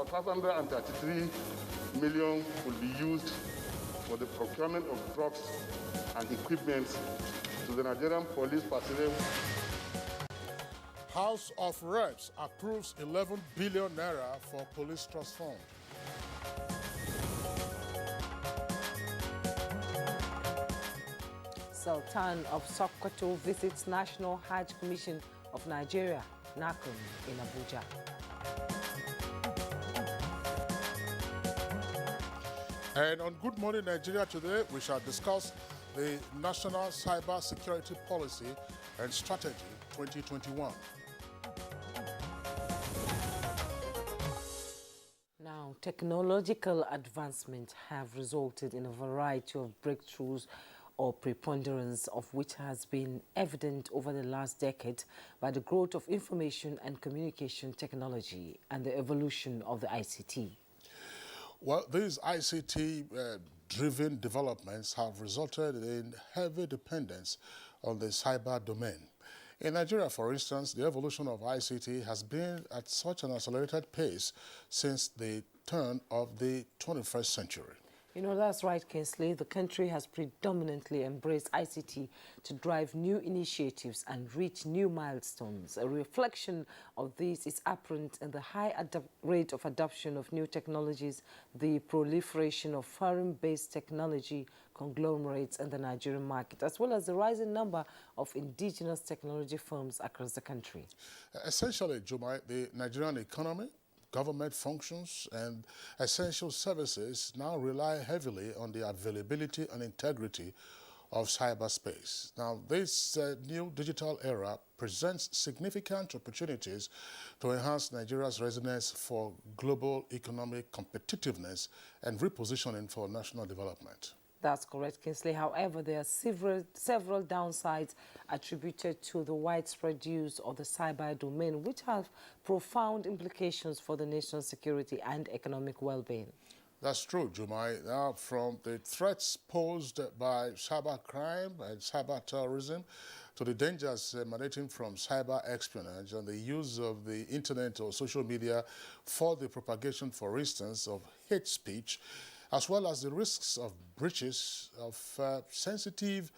about 533 million will be used for the procurement of drugs and equipment to the Nigerian police personnel. House of Reps approves 11 billion naira for police trust fund. Sultan of Sokoto visits National Hajj Commission of Nigeria, NACON, in Abuja. And on Good Morning Nigeria today, we shall discuss the National Cyber Security Policy and Strategy 2021. Now, technological advancements have resulted in a variety of breakthroughs or preponderance of which has been evident over the last decade by the growth of information and communication technology and the evolution of the ICT. Well, these ICT-driven developments have resulted in heavy dependence on the cyber domain. In Nigeria, for instance, the evolution of ICT has been at such an accelerated pace since the turn of the 21st century. You know, that's right, Kingsley. The country has predominantly embraced ICT to drive new initiatives and reach new milestones. A reflection of this is apparent in the high rate of adoption of new technologies, the proliferation of foreign-based technology conglomerates in the Nigerian market, as well as the rising number of indigenous technology firms across the country. Essentially, Jumai, the Nigerian economy, government functions and essential services now rely heavily on the availability and integrity of cyberspace. Now, this new digital era presents significant opportunities to enhance Nigeria's resilience for global economic competitiveness and repositioning for national development. That's correct, Kingsley. However, there are several downsides attributed to the widespread use of the cyber domain, which have profound implications for the nation's security and economic well-being. That's true, Jumai. Now, from the threats posed by cybercrime and cyber terrorism to the dangers emanating from cyber espionage and the use of the internet or social media for the propagation, for instance, of hate speech, as well as the risks of breaches of sensitive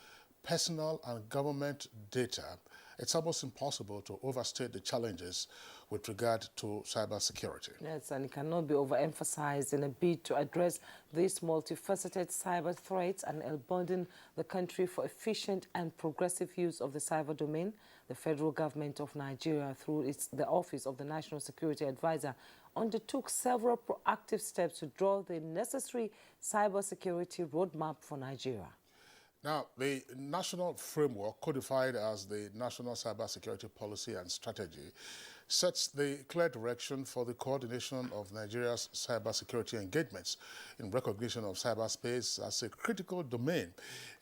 personal and government data, it's almost impossible to overstate the challenges with regard to cybersecurity. Yes, and it cannot be overemphasized in a bid to address these multifaceted cyber threats and embolden the country for efficient and progressive use of the cyber domain. The federal government of Nigeria, through the Office of the National Security Advisor, undertook several proactive steps to draw the necessary cybersecurity roadmap for Nigeria. Now, the national framework, codified as the National Cybersecurity Policy and Strategy, sets the clear direction for the coordination of Nigeria's cybersecurity engagements in recognition of cyberspace as a critical domain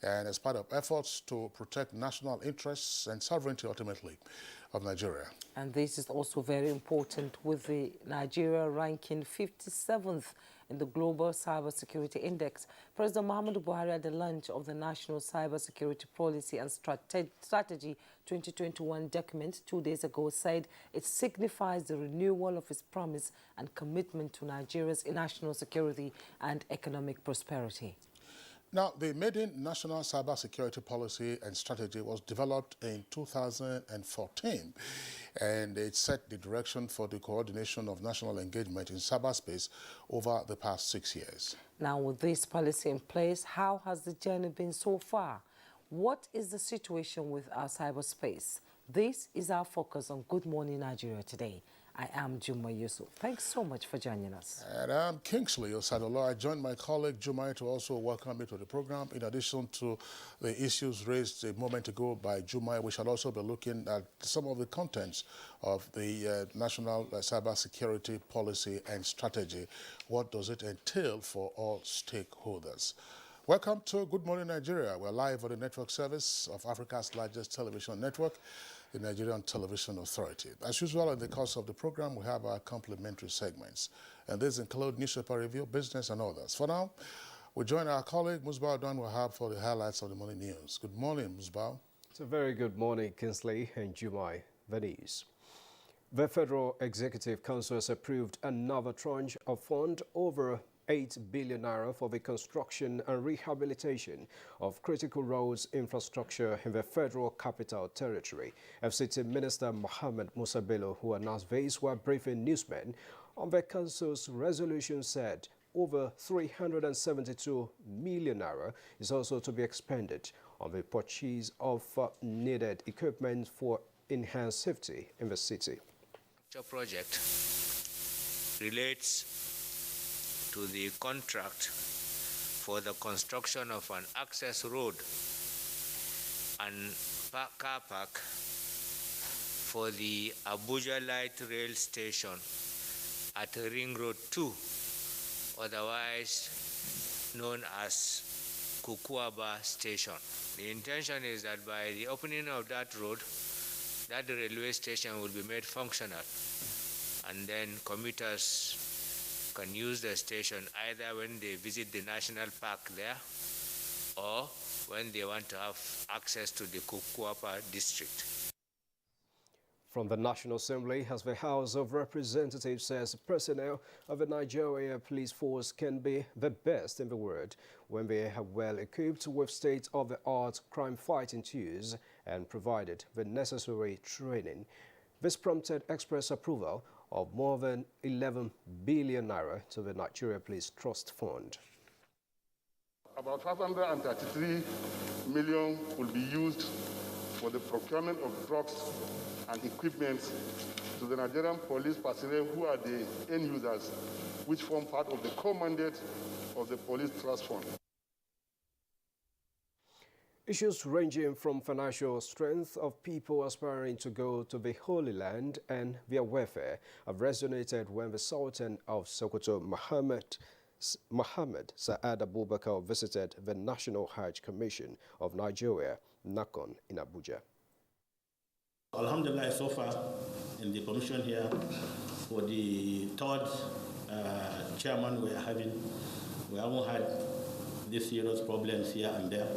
and as part of efforts to protect national interests and sovereignty ultimately of Nigeria. And this is also very important, with the Nigeria ranking 57th in the Global Cybersecurity Index. President Muhammadu Buhari, at the launch of the National Cybersecurity Policy and Strategy 2021 document 2 days ago, said it signifies the renewal of his promise and commitment to Nigeria's national security and economic prosperity. Now, the maiden National Cybersecurity Policy and Strategy was developed in 2014, and it set the direction for the coordination of national engagement in cyberspace over the past 6 years. Now, with this policy in place, how has the journey been so far? What is the situation with our cyberspace? This is our focus on Good Morning Nigeria today. I am Juma Yusuf. Thanks so much for joining us. And I'm Kingsley Osadola. I joined my colleague Jumai to also welcome me to the program. In addition to the issues raised a moment ago by Jumai, we shall also be looking at some of the contents of the National Cybersecurity Policy and Strategy. What does it entail for all stakeholders? Welcome to Good Morning Nigeria. We're live on the network service of Africa's largest television network, the Nigerian Television Authority. As usual, in the course of the program, we have our complimentary segments, and these include newspaper review, business, and others. For now, we join our colleague Musbah Don Wahab for the highlights of the morning news. Good morning, Musbah. It's a very good morning, Kingsley and Jumai. The news. The Federal Executive Council has approved another tranche of fund over 8 billion naira for the construction and rehabilitation of critical roads infrastructure in the Federal Capital Territory. FCT Minister Mohammed Musa Bello, who announced this while briefing newsmen on the Council's resolution, said over 372 million naira is also to be expended on the purchase of needed equipment for enhanced safety in the city. The project relates to the contract for the construction of an access road and car park for the Abuja Light Rail Station at Ring Road 2, otherwise known as Kukuaba Station. The intention is that by the opening of that road, that railway station will be made functional, and then commuters can use the station either when they visit the national park there or when they want to have access to the Kukuapa district. From the National Assembly, as the House of Representatives says, personnel of the Nigerian police force can be the best in the world when they are well equipped with state-of-the-art crime-fighting tools and provided the necessary training. This prompted express approval of more than 11 billion naira to the Nigeria Police Trust Fund. About 533 million will be used for the procurement of drugs and equipment to the Nigerian police personnel who are the end users, which form part of the core mandate of the Police Trust Fund. Issues ranging from financial strength of people aspiring to go to the Holy Land and their welfare have resonated when the Sultan of Sokoto, Mohammed Saad Abubakar, visited the National Hajj Commission of Nigeria, NACON, in Abuja. Alhamdulillah, so far in the commission here, for the third chairman we are having, we haven't had these serious problems here and there.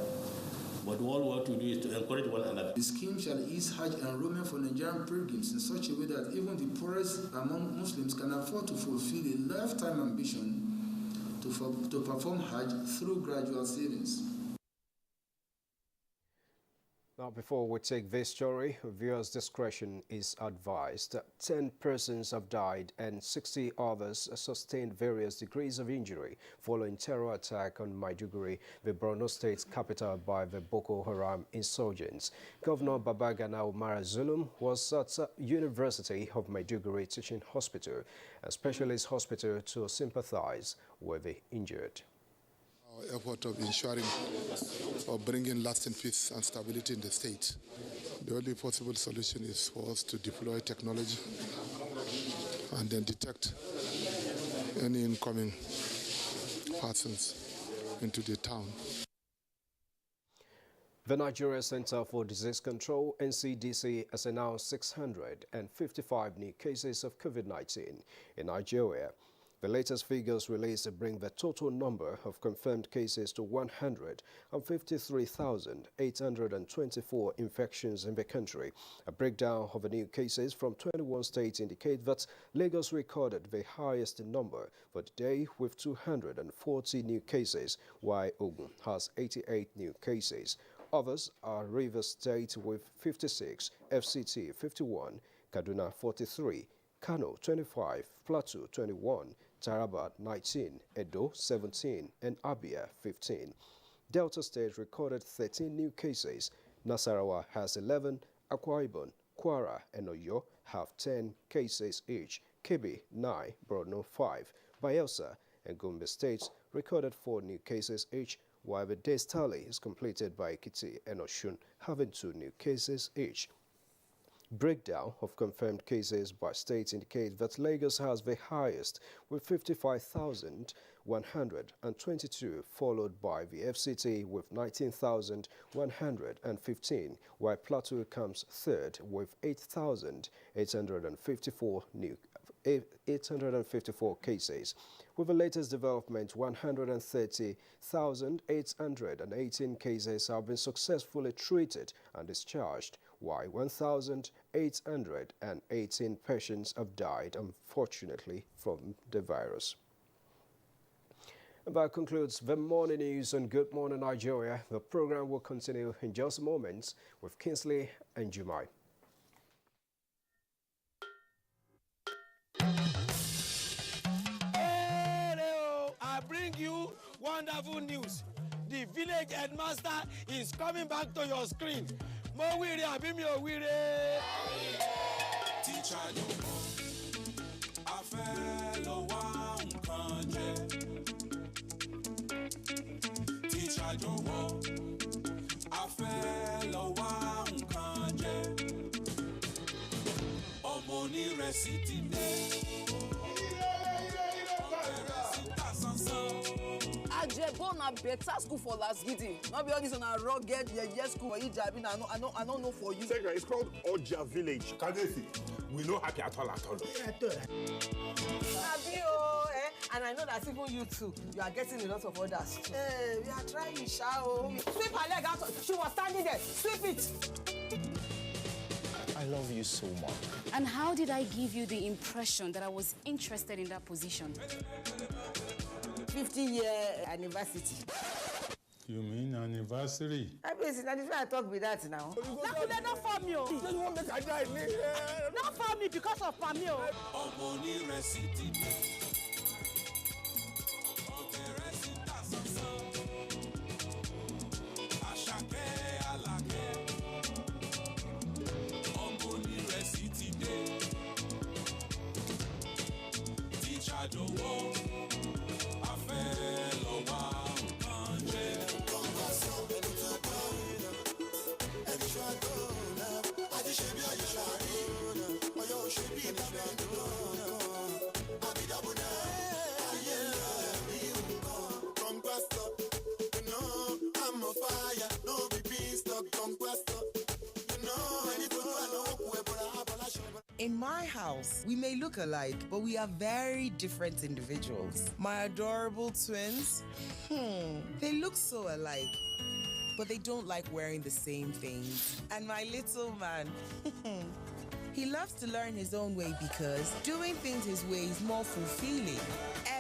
But all we have to do is to encourage one another. The scheme shall ease Hajj enrollment for Nigerian pilgrims in such a way that even the poorest among Muslims can afford to fulfill a lifetime ambition to perform Hajj through gradual savings. Now, before we take this story, viewers' discretion is advised. 10 persons have died and 60 others sustained various degrees of injury following terror attack on Maiduguri, the Borno State capital, by the Boko Haram insurgents. Governor Babagana Umar Zulum was at University of Maiduguri Teaching Hospital, a specialist hospital, to sympathize with the injured. Our effort of ensuring or bringing lasting peace and stability in the state. The only possible solution is for us to deploy technology and then detect any incoming persons into the town. The Nigeria Center for Disease Control, NCDC, has announced 655 new cases of COVID-19 in Nigeria. The latest figures released bring the total number of confirmed cases to 153,824 infections in the country. A breakdown of the new cases from 21 states indicate that Lagos recorded the highest number for the day with 240 new cases, while Ogun has 88 new cases. Others are Rivers State with 56, FCT 51, Kaduna 43, Kano 25, Plateau 21, Taraba 19, Edo 17, and Abia 15. Delta State recorded 13 new cases. Nasarawa has 11, Akwa Ibom, Kwara, and Oyo have 10 cases each. Kebbi 9, Borno 5, Bayelsa and Gombe States recorded 4 new cases each, while the day's tally is completed by Ekiti and Osun having 2 new cases each. Breakdown of confirmed cases by states indicate that Lagos has the highest with 55,122, followed by the FCT with 19,115, while Plateau comes third with 854 cases. With the latest development, 130,818 cases have been successfully treated and discharged, while 1,000 818 patients have died, unfortunately, from the virus. And that concludes the morning news on Good Morning Nigeria. The program will continue in just moments with Kingsley and Jumai. I bring you wonderful news. The village headmaster is coming back to your screen. Mo wire abi mi o wire. Teacher no more. A fellow one country. Teacher no more. A fellow one country. Omoni resiti ne. Ajebo na better school for last gidi. Not be all this on a rugged yes school for Ijabi. I don't know for you. Second, it's called Oja Village. Kadesi. We no happy at all. And I know that even you too, you are getting a lot of orders too. Hey, we are trying, shao. Sweep her leg out. She was standing there. Sweep it. I love you so much. And how did I give you the impression that I was interested in that position? 50-year anniversary. You mean anniversary? I mean, I talk with that now. That not for me. Not for me because of Pamio. In my house, we may look alike, but we are very different individuals. My adorable twins, they look so alike, but they don't like wearing the same things. And my little man, he loves to learn his own way because doing things his way is more fulfilling.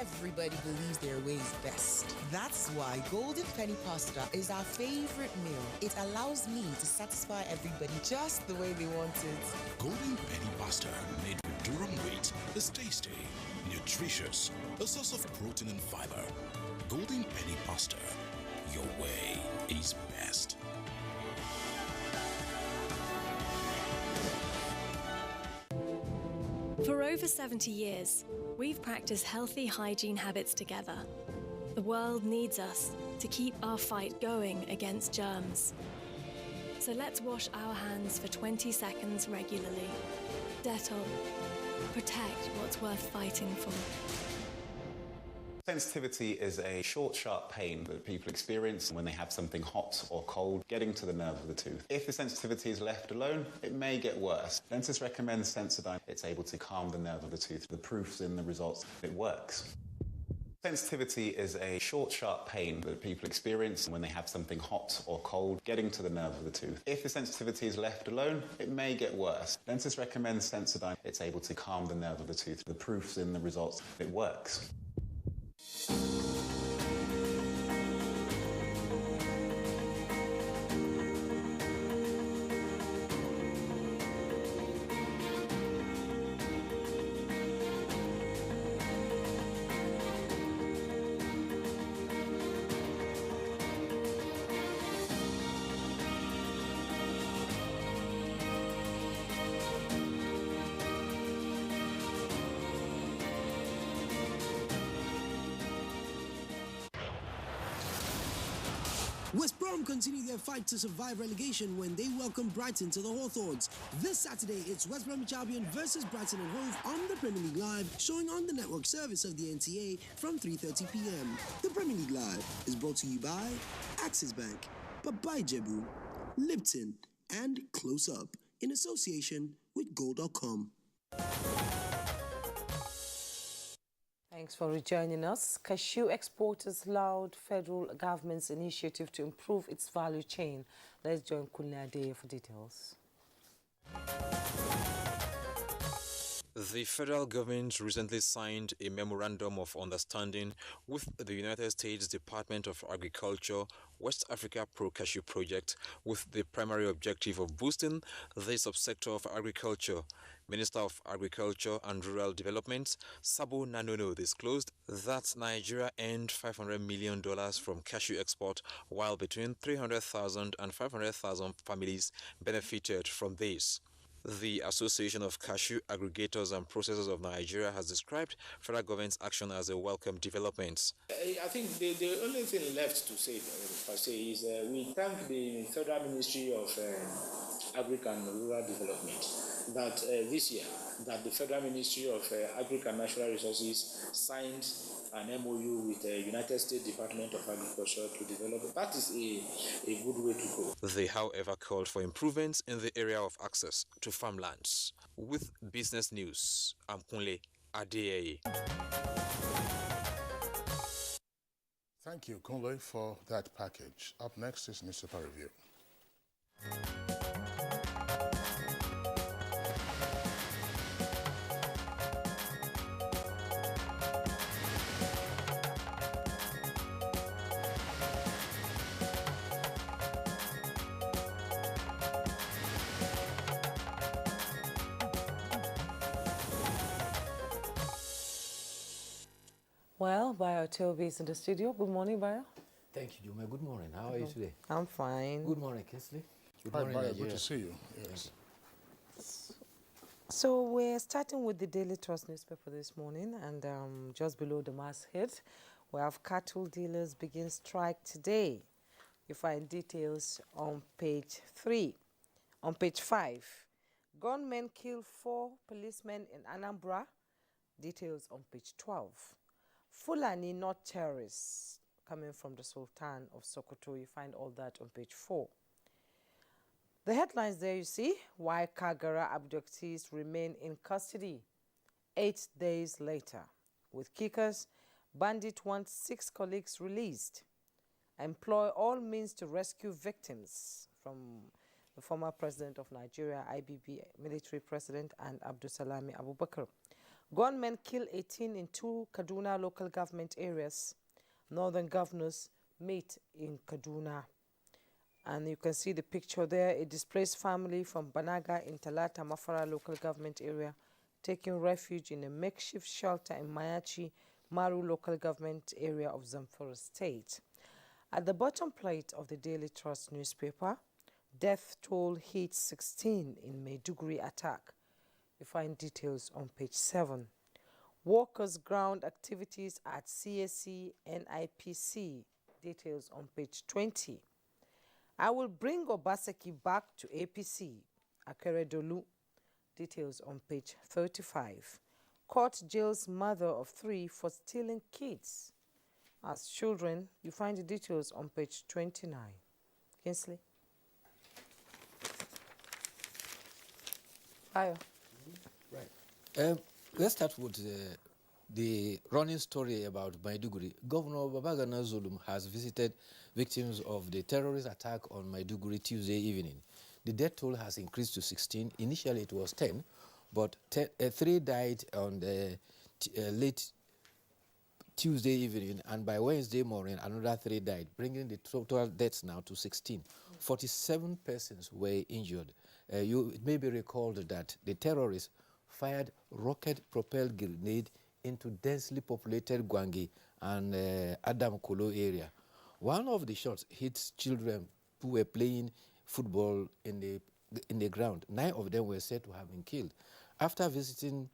Everybody believes their way is best. That's why Golden Penny Pasta is our favorite meal. It allows me to satisfy everybody just the way they want it. Golden Penny Pasta, made with durum wheat, is tasty, nutritious, a source of protein and fiber. Golden Penny Pasta, your way is best. For over 70 years, we've practiced healthy hygiene habits together. The world needs us to keep our fight going against germs. So let's wash our hands for 20 seconds regularly. Dettol. Protect what's worth fighting for. Sensitivity is a short, sharp pain that people experience when they have something hot or cold getting to the nerve of the tooth. If the sensitivity is left alone, it may get worse. Dentists recommend Sensodyne. It's able to calm the nerve of the tooth. The proof's in the results. It works. Sensitivity is a short, sharp pain that people experience when they have something hot or cold getting to the nerve of the tooth. If the sensitivity is left alone, it may get worse. Dentists recommend Sensodyne. It's able to calm the nerve of the tooth. The proof's in the results. It works. West Brom continue their fight to survive relegation when they welcome Brighton to the Hawthorns. This Saturday, it's West Bromwich Albion versus Brighton and Hove on the Premier League Live, showing on the network service of the NTA from 3:30 p.m. The Premier League Live is brought to you by Axis Bank, Babai Jebu, Lipton, and Close Up in association with Gold.com. Thanks for rejoining us. Cashew exporters laud federal government's initiative to improve its value chain. Let's join Kunle Adeye for details. The federal government recently signed a memorandum of understanding with the United States Department of Agriculture West Africa Pro-Cashew project with the primary objective of boosting the subsector of agriculture. Minister of Agriculture and Rural Development, Sabo Nanono, disclosed that Nigeria earned $500 million from cashew export, while between 300,000 and 500,000 families benefited from this. The Association of Cashew Aggregators and Processors of Nigeria has described federal government's action as a welcome development. I think the only thing left to say, per se, is we thank the Federal Ministry of Agric and Rural Development that this year, that the Federal Ministry of Agric and Natural Resources signed an MOU with the United States Department of Agriculture to develop. That is a good way to go. They, however, called for improvements in the area of access to farmlands. With business news, I'm Kunle Adeyeye. Thank you, Kunle, for that package. Up next is Newspaper Review. Well, Bayo Toby is in the studio. Good morning, Bayo. Thank you, Juma. Good morning. How are you today? I'm fine. Good morning, Kinsley. Good Hi, morning, Bayo. Nigeria. Good to see you. Yes. So we're starting with the Daily Trust newspaper this morning, and just below the masthead, we have cattle dealers begin strike today. You find details on page 3. On page 5, gunmen kill 4 policemen in Anambra. Details on page 12. Fulani, not terrorists, coming from the Sultan of Sokoto. You find all that on page 4. The headlines there you see, why Kagara abductees remain in custody 8 days later. With kickers, bandit wants 6 colleagues released. Employ all means to rescue victims, from the former president of Nigeria, IBB military president, and Abdusalami Abubakar. Gunmen kill 18 in 2 Kaduna local government areas. Northern governors meet in Kaduna. And you can see the picture there, a displaced family from Banaga in Talata Mafara local government area taking refuge in a makeshift shelter in Mayachi Maru local government area of Zamfara state. At the bottom plate of the Daily Trust newspaper, death toll hits 16 in Maiduguri attack. You find details on page 7. Workers' ground activities at CSC NIPC. Details on page 20. I will bring Obaseki back to APC. Akeredolu. Details on page 35. Court jails mother of 3 for stealing kids. As children, you find the details on page 29. Kinsley. Ayo. Right. Let's start with the running story about Maiduguri. Governor Babagana Zulum has visited victims of the terrorist attack on Maiduguri Tuesday evening. The death toll has increased to 16. Initially it was 10, but 3 died on the late Tuesday evening, and by Wednesday morning another 3 died, bringing the total deaths now to 16. 47 persons were injured. It may be recalled that the terrorists fired rocket-propelled grenade into densely populated Gwangi and Adam Kolo area. One of the shots hit children who were playing football in the ground. 9 of them were said to have been killed. After visiting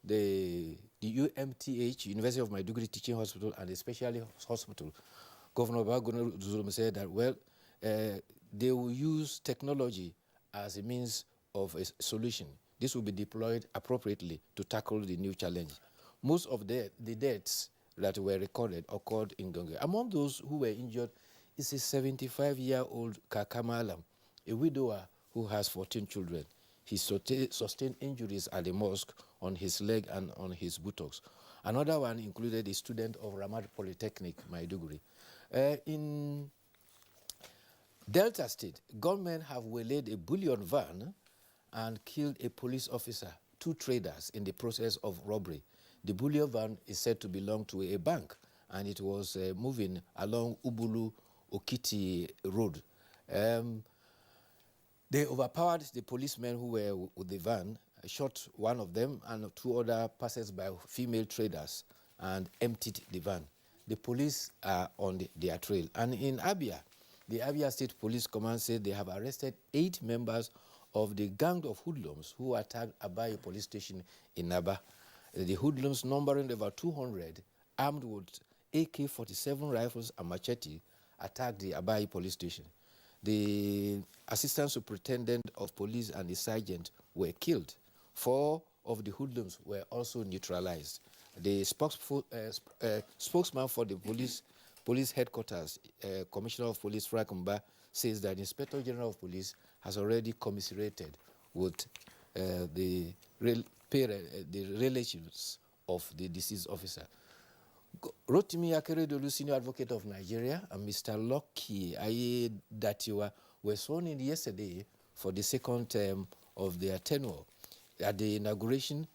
the UMTH, University of Maiduguri Teaching Hospital, and the specialty hospital, Governor Babagana Zulum said that, well, they will use technology as a means of a solution. This will be deployed appropriately to tackle the new challenge. Most of the deaths that were recorded occurred in Gwangi. Among those who were injured is a 75-year-old Kakamalam, a widower who has 14 children. He sustained injuries at the mosque on his leg and on his buttocks. Another one included a student of Ramad Polytechnic, Maiduguri. In Delta State, gunmen have waylaid a bullion van and killed a police officer, 2 traders in the process of robbery. The bullion van is said to belong to a bank, and it was moving along Ubulu Okiti Road. They overpowered the policemen who were with the van, shot one of them and 2 other passers-by, female traders, and emptied the van. The police are on their trail. And in Abia, the Abia State Police Command said they have arrested 8 members of the gang of hoodlums who attacked Abayi Police Station in Aba. The hoodlums, numbering about 200, armed with AK-47 rifles and machete, attacked the Abayi Police Station. The Assistant Superintendent of Police and the sergeant were killed. 4 of the hoodlums were also neutralized. The spokesman for the police headquarters, Commissioner of Police Frank Mba, says that the Inspector General of Police has already commiserated with the relatives of the deceased officer. Rotimi Akeredolu, Senior Advocate of Nigeria, and Mr. Lucky Ayedatiwa were sworn in yesterday for the 2nd term of their tenure. At the inauguration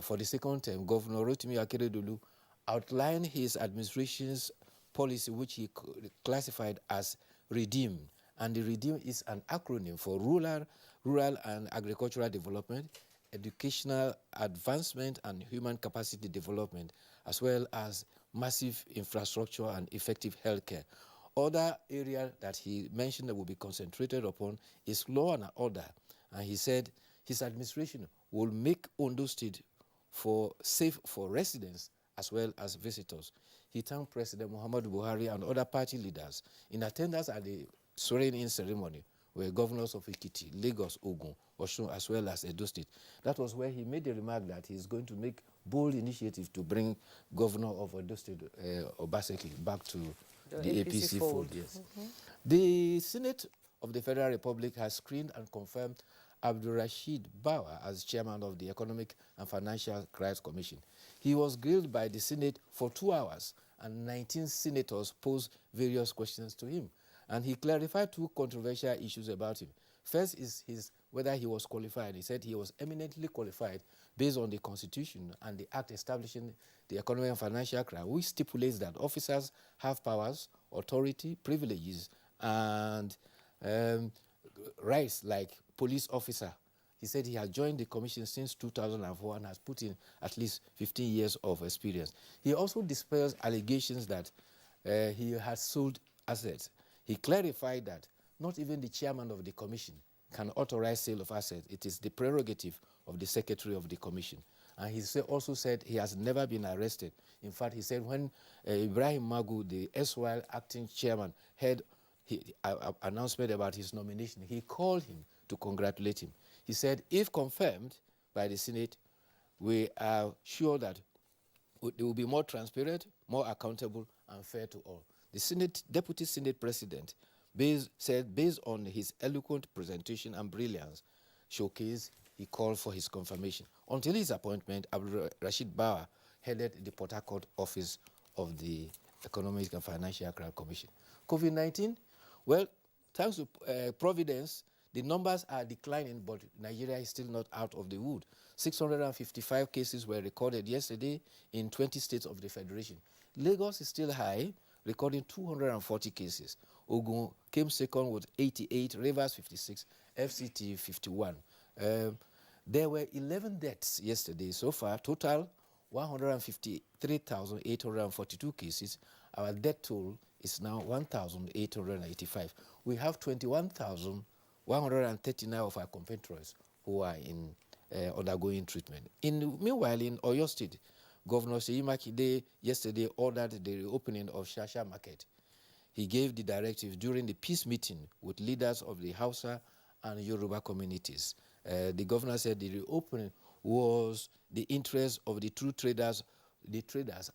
for the 2nd term, Governor Rotimi Akeredolu outlined his administration's policy, which he classified as REDEEM. And the REDEEM is an acronym for Rural and Agricultural Development, Educational Advancement and Human Capacity Development, as well as massive infrastructure and effective healthcare. Other area that he mentioned that will be concentrated upon is law and order. And he said his administration will make Ondo State safe for residents as well as visitors. He thanked President Muhammadu Buhari and other party leaders. In attendance at the swearing-in ceremony were governors of Ekiti, Lagos, Ogun, Osun, as well as Edo State. That was where he made the remark that he's going to make bold initiative to bring Governor of Edo State, Obaseki, back to the APC fold. Yes. The Senate of the Federal Republic has screened and confirmed Abdulrashid Bawa as chairman of the Economic and Financial Crimes Commission. He was grilled by the Senate for 2 hours, and 19 senators posed various questions to him. And he clarified 2 controversial issues about him. First is whether he was qualified. He said he was eminently qualified based on the Constitution and the Act establishing the Economic and Financial Crime, which stipulates that officers have powers, authority, privileges, and rights like police officer. He said he had joined the commission since 2004 and has put in at least 15 years of experience. He also dispels allegations that he has sold assets. He clarified that not even the chairman of the commission can authorize sale of assets. It is the prerogative of the secretary of the commission. And he also said he has never been arrested. In fact, he said when Ibrahim Magu, the erstwhile acting chairman, heard an announcement about his nomination, he called him to congratulate him. He said, if confirmed by the Senate, we are sure that they will be more transparent, more accountable, and fair to all. The Deputy Senate President said, based on his eloquent presentation and brilliance showcase, he called for his confirmation. Until his appointment, Abdul Rashid Bawa headed the Port Harcourt office of the Economic and Financial Crime Commission. COVID-19, well, thanks to Providence, the numbers are declining, but Nigeria is still not out of the wood. 655 cases were recorded yesterday in 20 states of the Federation. Lagos is still high, recording 240 cases. Ogun came second with 88, Rivers 56, FCT 51. There were 11 deaths yesterday so far, total 153,842 cases. Our death toll is now 1,885. We have 21,139 of our compatriots who are undergoing treatment. Meanwhile, in Oyo State, Governor Seyi Makinde yesterday ordered the reopening of Shasha Market. He gave the directive during the peace meeting with leaders of the Hausa and Yoruba communities. The governor said the reopening was the interest of the true traders,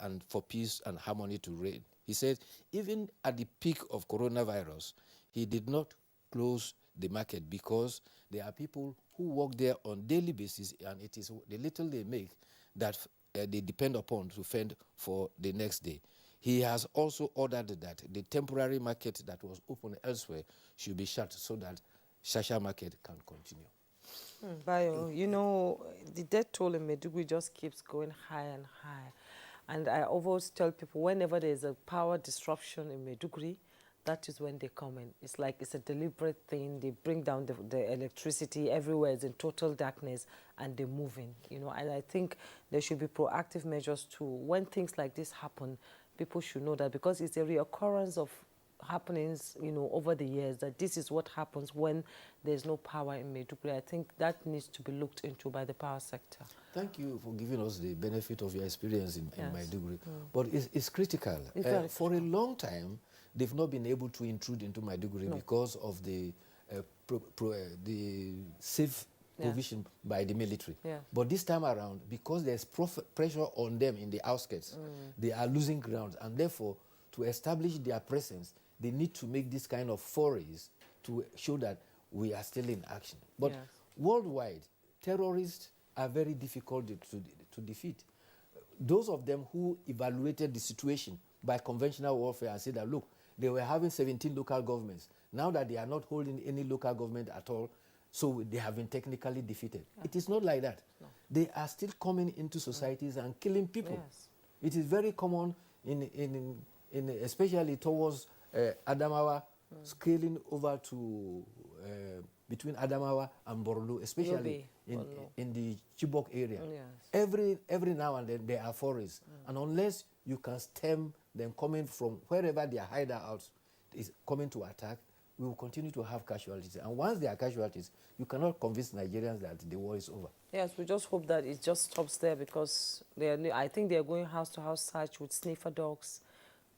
and for peace and harmony to reign. He said even at the peak of coronavirus, he did not close the market because there are people who work there on daily basis, and it is the little they make that they depend upon to fend for the next day. He has also ordered that the temporary market that was open elsewhere should be shut so that Shasha Market can continue. Bayo, you know, the death toll in Maiduguri just keeps going high and high. And I always tell people, whenever there's a power disruption in Maiduguri, that is when they come in. It's like it's a deliberate thing. They bring down the electricity. Everywhere is in total darkness, and they're moving, you know. And I think there should be proactive measures too. When things like this happen, people should know that, because it's a reoccurrence of happenings, you know, over the years, that this is what happens when there's no power in Maiduguri. I think that needs to be looked into by the power sector. Thank you for giving us the benefit of your experience in Maiduguri. Mm. But it's critical. For a long time, they've not been able to intrude into Maiduguri because of the safe provision by the military. Yeah. But this time around, because there's pressure on them in the outskirts, they are losing ground, and therefore, to establish their presence, they need to make this kind of forays to show that we are still in action. But worldwide, terrorists are very difficult to defeat. Those of them who evaluated the situation by conventional warfare and said that, look, they were having 17 local governments. Now that they are not holding any local government at all, so they have been technically defeated. It is not like that. No. They are still coming into societies and killing people. Yes. It is very common especially towards Adamawa, scaling over to between Adamawa and Borno, especially in the Chibok area. Yes. Every now and then there are forays, and unless you can stem them coming from wherever their hideouts is coming to attack, we will continue to have casualties. And once there are casualties, you cannot convince Nigerians that the war is over. Yes, we just hope that it just stops there, because I think they are going house to house search with sniffer dogs,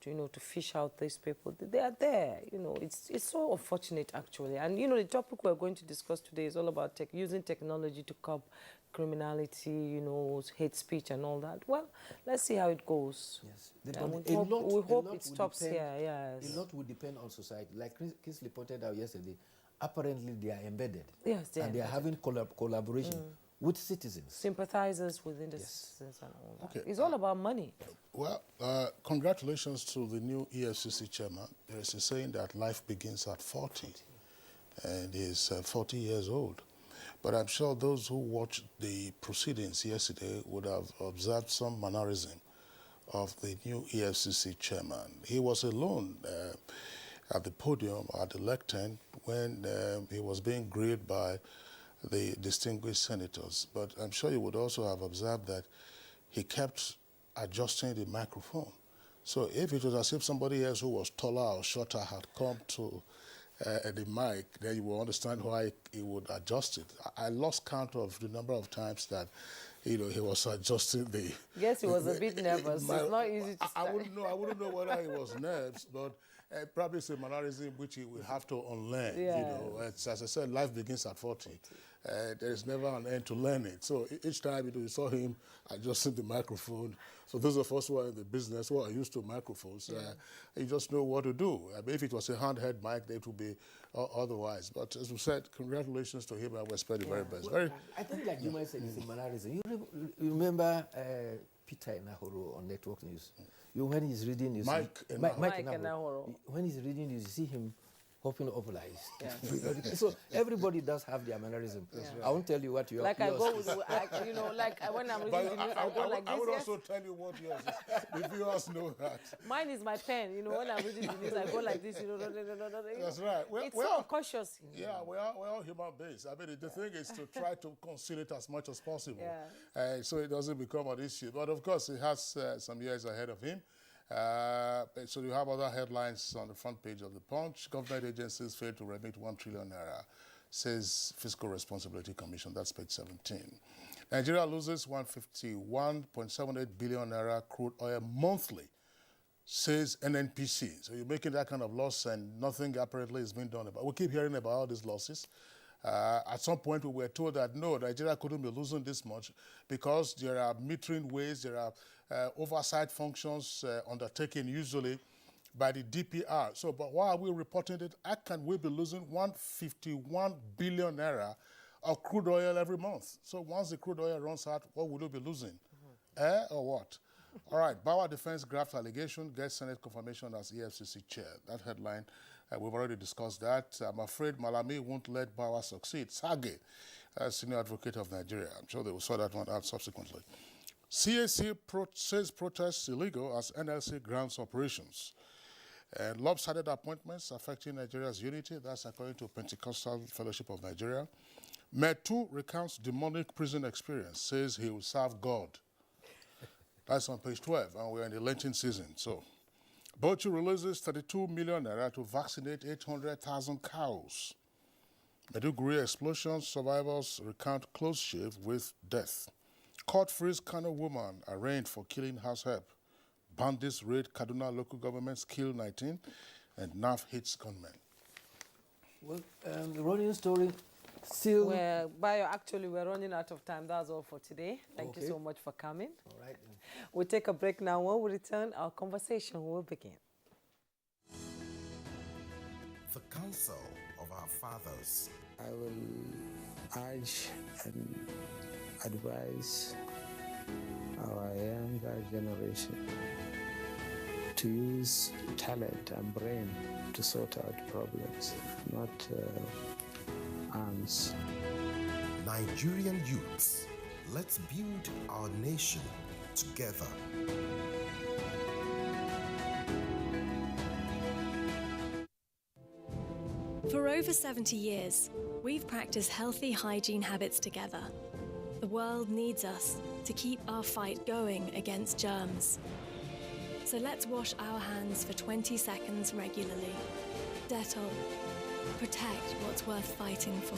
you know, to fish out these people. They are there, you know. It's so unfortunate, actually. And, you know, the topic we're going to discuss today is all about using technology to curb criminality, you know, hate speech and all that. Well, let's see how it goes. Yes. We hope it stops here, yes. A lot will depend on society. Like Kingsley pointed out yesterday, apparently they are embedded. Yes, they are having collaboration with citizens. Sympathizers within the citizens and all that. Okay. It's all about money. Well, congratulations to the new EFCC chairman. There is a saying that life begins at 40, and he's 40 years old. But I'm sure those who watched the proceedings yesterday would have observed some mannerism of the new EFCC chairman. He was alone at the podium, at the lectern, when he was being grilled by the distinguished senators. But I'm sure you would also have observed that he kept adjusting the microphone. So if it was as if somebody else who was taller or shorter had come to the mic, then you will understand why he would adjust it. I lost count of the number of times that, you know, he was adjusting the... Yes, he was a bit nervous. It's not easy to I wouldn't know whether he was nervous, but probably it's a mannerism which he will have to unlearn. Yeah. You know, as I said, life begins at 40. There is never an end to learning. So each time you saw him adjusting the microphone. So those of us who are in the business, who are used to microphones, you just know what to do. I mean, if it was a handheld mic, it would be otherwise. But as we said, congratulations to him, and we expect the very best. Well, I think, like you might say, it's a mannerism. You remember Peter Enahoro on Network News? When he's reading news, Mike Enahoro. When he's reading news, you see him hopping up like so everybody does have their mannerism. I won't tell you what you are. Like I go with, you know, like when I'm reading the news, I go like this. I would also tell you what yours is. The viewers know that. Mine is my pen. You know, when I'm reading the news, I go like this. You know, that's right. It's so cautious. Yeah, we're all human beings. I mean, the thing is to try to conceal it as much as possible, so it doesn't become an issue. But of course, he has some years ahead of him. So you have other headlines on the front page of the Punch. Government agencies failed to remit 1 trillion naira, says Fiscal Responsibility Commission. That's page 17. Nigeria loses 151.78 billion naira crude oil monthly, says NNPC. So you're making that kind of loss and nothing apparently is being done about it. We keep hearing about all these losses. At some point, we were told that, no, Nigeria couldn't be losing this much because there are metering ways, there are oversight functions undertaken usually by the DPR. So, but why are we reporting it? How can we be losing 151 billion naira of crude oil every month? So once the crude oil runs out, what will we be losing? Or what? All right, Bauer Defense graft allegation gets Senate confirmation as EFCC chair. That headline, we've already discussed that. I'm afraid Malami won't let Bauer succeed. Sage Senior Advocate of Nigeria. I'm sure they will sort that one out subsequently. CAC says protests illegal as NLC grounds operations. And lopsided appointments affecting Nigeria's unity. That's according to Pentecostal Fellowship of Nigeria. Metu recounts demonic prison experience, says he will serve God. That's on page 12, and we're in the Lenten season. So, Bauchi releases 32 million naira to vaccinate 800,000 cows. Maiduguri explosion survivors recount close shave with death. Court frees Kano woman arraigned for killing house help. Bandits raid Kaduna local governments, kill 19, and NAF hits gunmen. Well, the running story still... Bayo, actually, we're running out of time. That's all for today. Thank you so much for coming. All right. We'll take a break now. When we return, our conversation will begin. The counsel of our fathers. I will urge and advise our younger generation to use talent and brain to sort out problems, not arms. Nigerian youths, let's build our nation together. For over 70 years, we've practiced healthy hygiene habits together. The world needs us to keep our fight going against germs. So let's wash our hands for 20 seconds regularly. Dettol. Protect what's worth fighting for.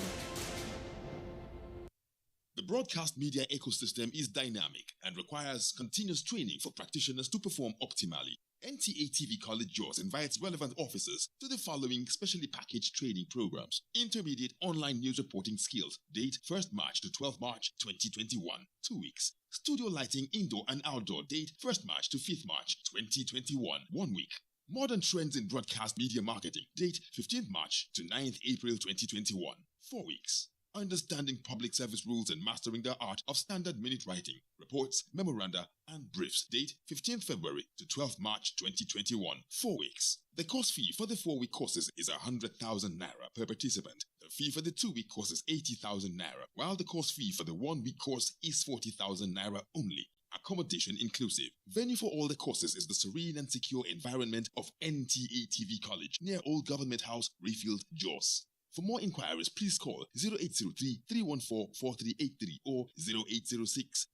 The broadcast media ecosystem is dynamic and requires continuous training for practitioners to perform optimally. NTA TV College Jos invites relevant officers to the following specially packaged training programs. Intermediate online news reporting skills. Date 1st March to 12th March 2021. 2 weeks. Studio lighting indoor and outdoor. Date 1st March to 5th March 2021. 1 week. Modern trends in broadcast media marketing. Date 15th March to 9th April 2021. 4 weeks. Understanding public service rules and mastering the art of standard minute writing, reports, memoranda, and briefs. Date 15th February to 12th March 2021. 4 weeks. The course fee for the 4-week courses is 100,000 naira per participant. The fee for the 2-week course is 80,000 naira, while the course fee for the 1-week course is 40,000 naira only. Accommodation inclusive. Venue for all the courses is the serene and secure environment of NTA TV College near Old Government House, Rayfield, Jos. For more inquiries, please call 0803-314-4383 or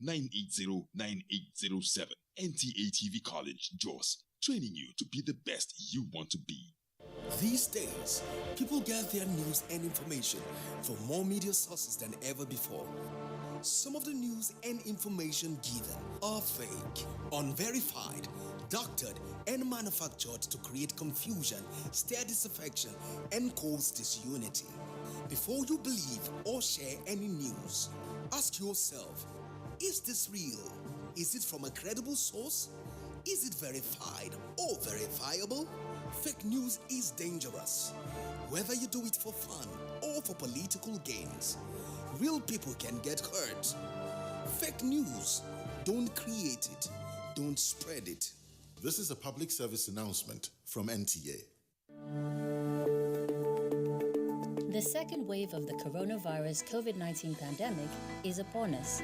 0806-980-9807. NTA TV College, Jos. Training you to be the best you want to be. These days, people get their news and information from more media sources than ever before. Some of the news and information given are fake, unverified, doctored, and manufactured to create confusion, stir disaffection, and cause disunity. Before you believe or share any news, ask yourself, is this real? Is it from a credible source? Is it verified or verifiable? Fake news is dangerous, whether you do it for fun or for political gains. Real people can get hurt. Fake news, don't create it, don't spread it. This is a public service announcement from NTA. The second wave of the coronavirus COVID-19 pandemic is upon us.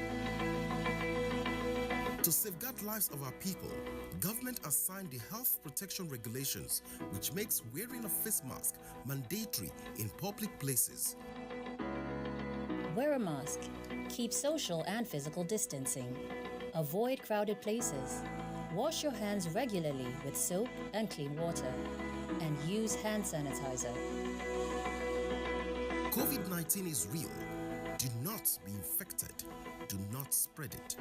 To safeguard lives of our people, government has signed the Health Protection Regulations, which makes wearing a face mask mandatory in public places. Wear a mask. Keep social and physical distancing. Avoid crowded places. Wash your hands regularly with soap and clean water. And use hand sanitizer. COVID-19 is real. Do not be infected. Do not spread it.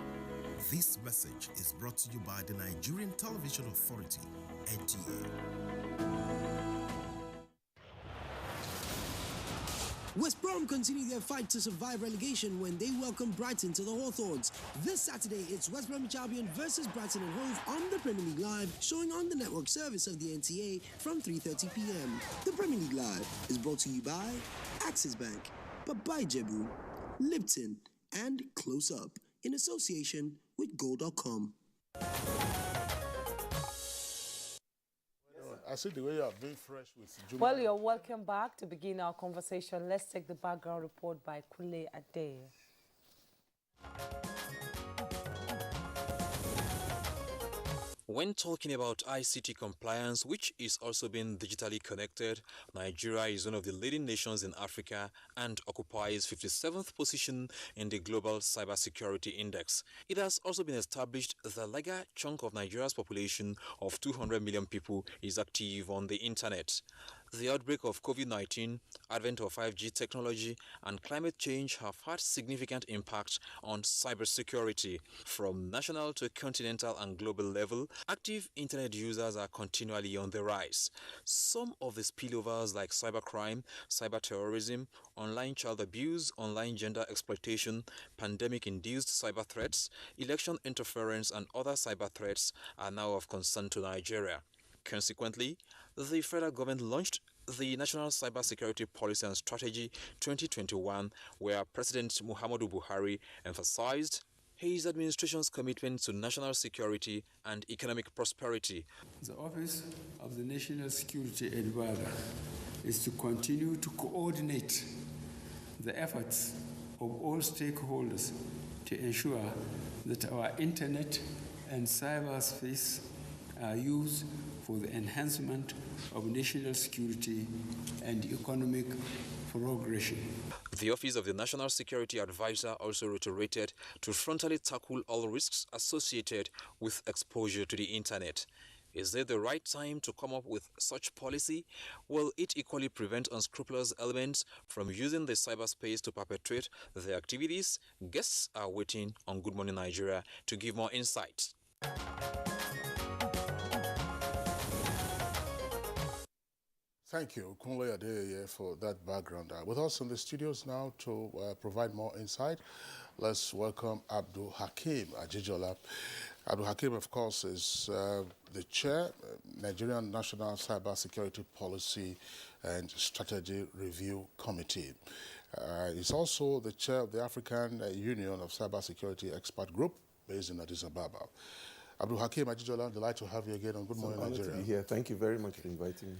This message is brought to you by the Nigerian Television Authority, NTA. West Brom continue their fight to survive relegation when they welcome Brighton to the Hawthorns. This Saturday, it's West Bromwich Albion versus Brighton and Hove on the Premier League Live, showing on the network service of the NTA from 3:30 p.m. The Premier League Live is brought to you by Axis Bank, Babai Jebu, Lipton, and Close Up in association with Go.com. I see the way you are being fresh with Juma. Well, you're welcome back. To begin our conversation, let's take the background report by Kule Ade. When talking about ICT compliance, which is also being digitally connected, Nigeria is one of the leading nations in Africa and occupies 57th position in the Global Cybersecurity Index. It has also been established that a larger chunk of Nigeria's population of 200 million people is active on the internet. The outbreak of COVID-19, advent of 5G technology, and climate change have had significant impact on cybersecurity. From national to continental and global level, active internet users are continually on the rise. Some of the spillovers like cybercrime, cyberterrorism, online child abuse, online gender exploitation, pandemic-induced cyber threats, election interference, and other cyber threats are now of concern to Nigeria. Consequently, the federal government launched the National Cybersecurity Policy and Strategy 2021, where President Muhammadu Buhari emphasized his administration's commitment to national security and economic prosperity. The Office of the National Security Advisor is to continue to coordinate the efforts of all stakeholders to ensure that our internet and cyberspace are used for the enhancement of national security and economic progression. The Office of the National Security Advisor also reiterated to frontally tackle all risks associated with exposure to the internet. Is it the right time to come up with such policy? Will it equally prevent unscrupulous elements from using the cyberspace to perpetrate their activities? Guests are waiting on Good Morning Nigeria to give more insight. Thank you, Kunle Adeyeye, for that background. With us in the studios now to provide more insight, let's welcome Abdul Hakim Ajijola. Abdul Hakim, of course, is the chair, Nigerian National Cybersecurity Policy and Strategy Review Committee. He's also the chair of the African Union of Cybersecurity Expert Group, based in Addis Ababa. Abdul Hakim Ajijola, delighted to have you again on Good Morning Nigeria. To be here. Thank you very much for inviting me.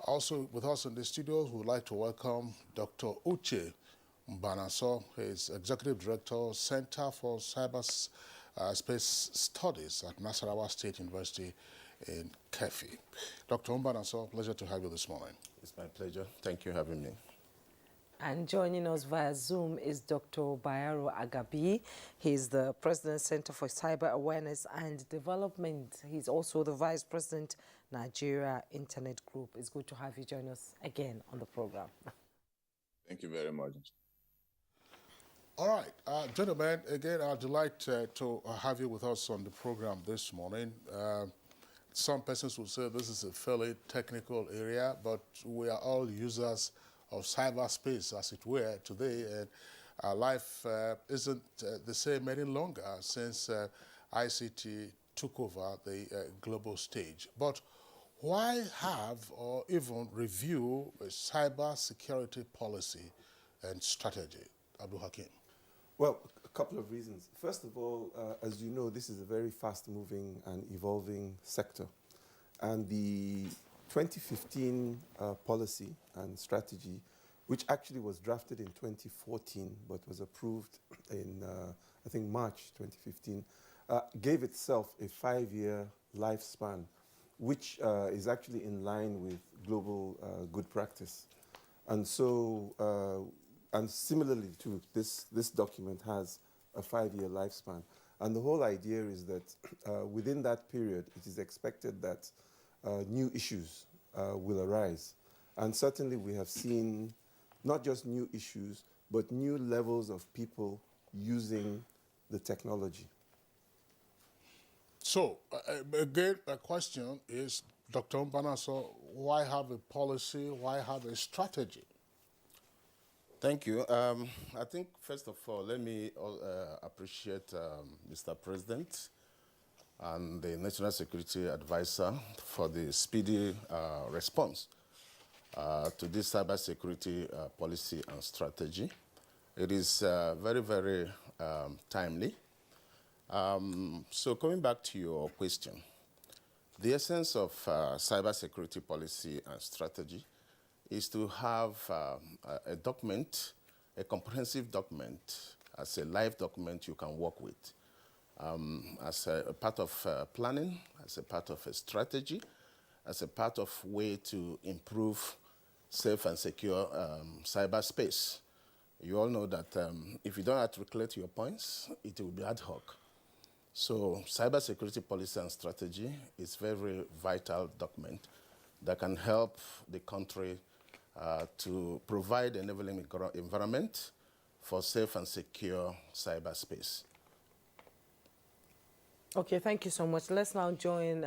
Also with us in the studios, we would like to welcome Dr. Uche Mbanaso. He is Executive Director, Center for Cyberspace Studies at Nasarawa State University in Kefi. Dr. Mbanaso, pleasure to have you this morning. It's my pleasure. Thank you for having me. And joining us via Zoom is Dr. Bayero Agabi. He's the President, Center for Cyber Awareness and Development. He's also the Vice President, Nigeria Internet Group. It's good to have you join us again on the program. Thank you very much. All right, gentlemen, again, I'm delighted to have you with us on the program this morning. Some persons will say this is a fairly technical area, but we are all users of cyberspace, as it were, today, and our life isn't the same any longer since ICT took over the global stage. But why have or even review a cyber security policy and strategy? Abdul Hakim. Well, a couple of reasons. First of all, as you know, this is a very fast-moving and evolving sector. And the 2015 policy and strategy, which actually was drafted in 2014 but was approved in, I think, March 2015, gave itself a 5-year lifespan, which is actually in line with global good practice. And so, and similarly to this document has a 5-year lifespan. And the whole idea is that within that period, it is expected that new issues will arise. And certainly we have seen not just new issues, but new levels of people using the technology. So, again, the question is, Dr. Mbanaso, why have a policy, why have a strategy? Thank you. I think, first of all, let me appreciate Mr. President and the National Security Advisor for the speedy response to this cybersecurity policy and strategy. It is very, very timely. So coming back to your question, The essence of cybersecurity policy and strategy is to have a document, a comprehensive document, as a live document you can work with, as a part of planning, as a part of a strategy, as a part of way to improve safe and secure cyberspace. You all know that if you don't articulate your points, it will be ad hoc. So cybersecurity policy and strategy is a very, very vital document that can help the country to provide an enabling environment for safe and secure cyberspace. Okay, thank you so much. Let's now join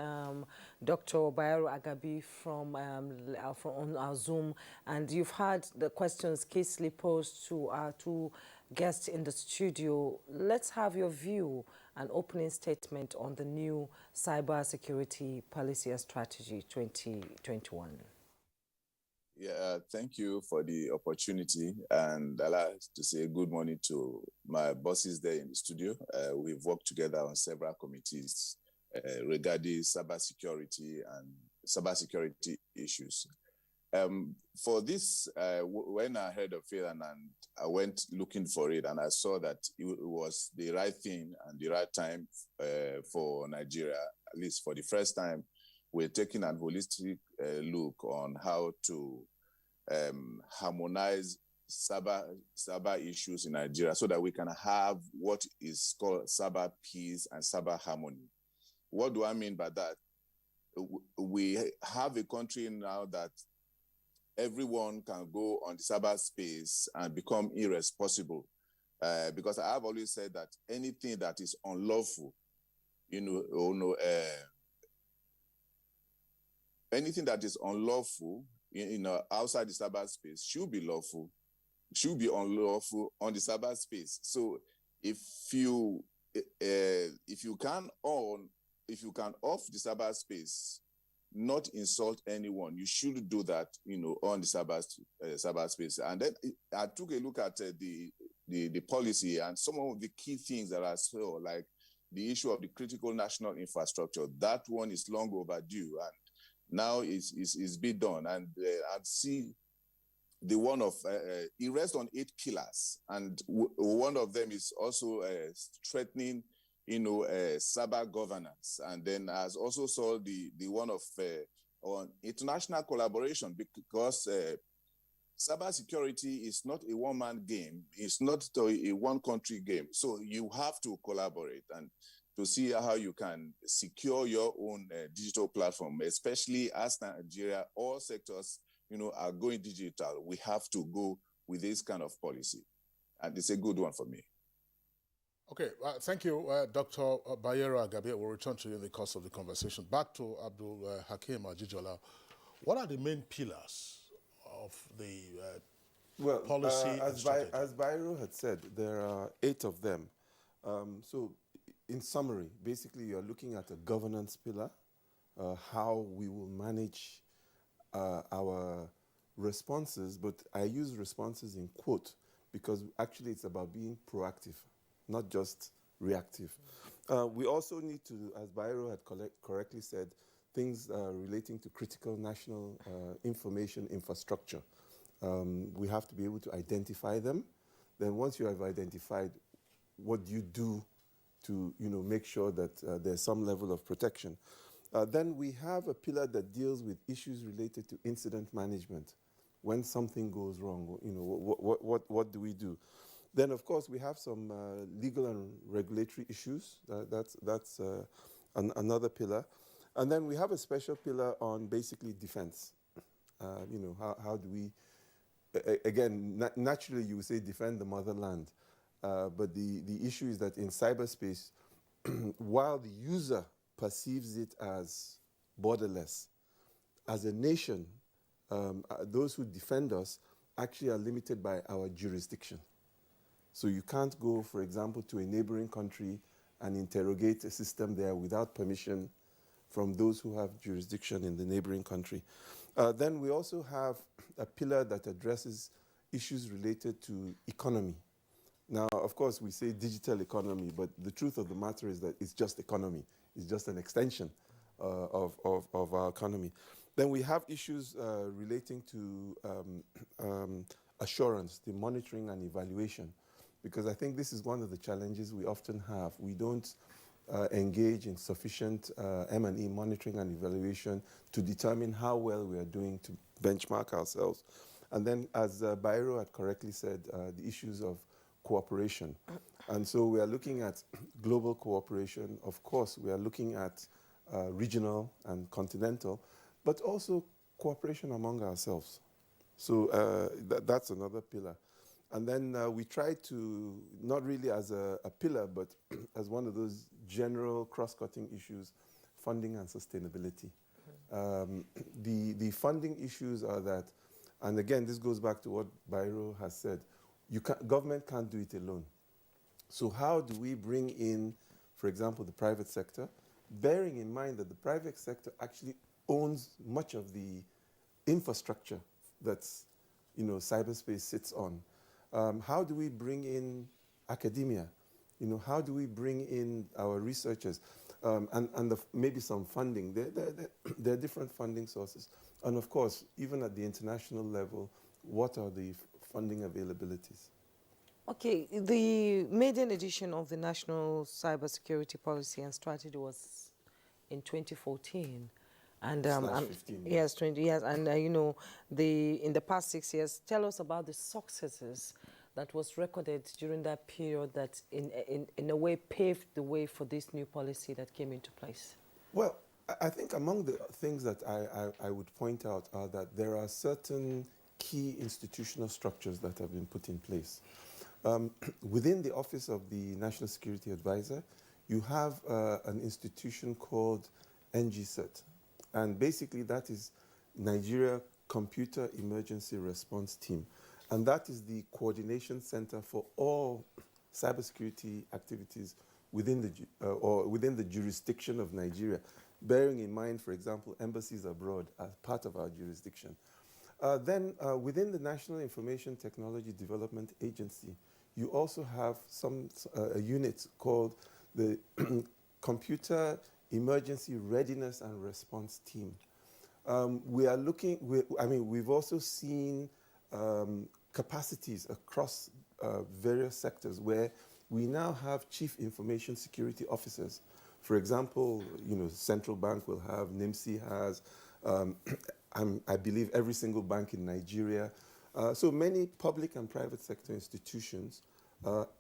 Dr. Bayero Agabi from on our Zoom. And you've had the questions casely posed to our two guests in the studio. Let's have your view and opening statement on the new cybersecurity policy and strategy 2021. Yeah, thank you for the opportunity, and I'd like to say good morning to my bosses there in the studio. We've worked together on several committees regarding cybersecurity and cybersecurity issues. For this, when I heard of it and I went looking for it, and I saw that it was the right thing and the right time for Nigeria, at least for the first time, we're taking a holistic look on how to harmonize cyber issues in Nigeria so that we can have what is called cyber peace and cyber harmony. What do I mean by that? We have a country now that everyone can go on the cyberspace and become irresponsible. Because I have always said that anything that is unlawful, anything that is unlawful, outside the cyberspace should be lawful, should be unlawful on the cyberspace. So if you can off the cyberspace, not insult anyone, you should do that, on the cyberspace. And then I took a look at the policy and some of the key things that I saw, like the issue of the critical national infrastructure. That one is long overdue, and now is be done. And I see the one of it rests on 8 pillars, and one of them is also strengthening, cyber governance. And then I also saw the one of on international collaboration, because cybersecurity is not a one-man game. It's not a one-country game. So you have to collaborate and to see how you can secure your own digital platform, especially as Nigeria, all sectors, are going digital. We have to go with this kind of policy. And it's a good one for me. Okay, thank you, Dr. Bayero Agabi. We'll return to you in the course of the conversation. Back to Abdul Hakim Ajijola. What are the main pillars of the policy and strategy? As Bayero had said, there are 8 of them. So in summary, basically you're looking at a governance pillar, how we will manage our responses, but I use responses in quote because actually it's about being proactive, not just reactive. We also need to, as Bayero had correctly said, things relating to critical national information infrastructure. We have to be able to identify them. Then once you have identified, what do you do to make sure that there's some level of protection? Then we have a pillar that deals with issues related to incident management. When something goes wrong, what do we do? Then, of course, we have some legal and regulatory issues. That's another pillar. And then we have a special pillar on basically defense. How do we, again, naturally you would say defend the motherland. But the issue is that in cyberspace, while the user perceives it as borderless, as a nation, those who defend us actually are limited by our jurisdiction. So you can't go, for example, to a neighboring country and interrogate a system there without permission from those who have jurisdiction in the neighboring country. Then we also have a pillar that addresses issues related to economy. Now, of course, we say digital economy, but the truth of the matter is that it's just economy. It's just an extension of our economy. Then we have issues relating to assurance, the monitoring and evaluation, because I think this is one of the challenges we often have. We don't engage in sufficient M&E monitoring and evaluation to determine how well we are doing to benchmark ourselves. And then, as Bairo had correctly said, the issues of cooperation. And so we are looking at global cooperation. Of course, we are looking at regional and continental, but also cooperation among ourselves. So that's another pillar. And then we try to, not really as a pillar, but as one of those general cross-cutting issues, funding and sustainability. The funding issues are that, and again, this goes back to what Bairo has said, government can't do it alone. So how do we bring in, for example, the private sector, bearing in mind that the private sector actually owns much of the infrastructure that's, cyberspace sits on? How do we bring in academia? How do we bring in our researchers? And maybe some funding. There are different funding sources. And of course, even at the international level, what are the funding availabilities? Okay, the maiden edition of the National Cybersecurity Policy and Strategy was in 2014. And 15, yes, 20 years. And in the past 6 years, tell us about the successes that was recorded during that period that in a way paved the way for this new policy that came into place. Well, I think among the things that I would point out are that there are certain key institutional structures that have been put in place. Within the Office of the National Security Advisor, you have an institution called NGCERT. And basically that is Nigeria Computer Emergency Response Team. And that is the coordination center for all cybersecurity activities within the jurisdiction of Nigeria, bearing in mind, for example, embassies abroad as part of our jurisdiction. Then within the National Information Technology Development Agency, you also have a unit called the Computer Emergency Readiness and Response Team. We've also seen capacities across various sectors where we now have chief information security officers. For example, Central Bank will have, NIMSI has, I believe every single bank in Nigeria. So many public and private sector institutions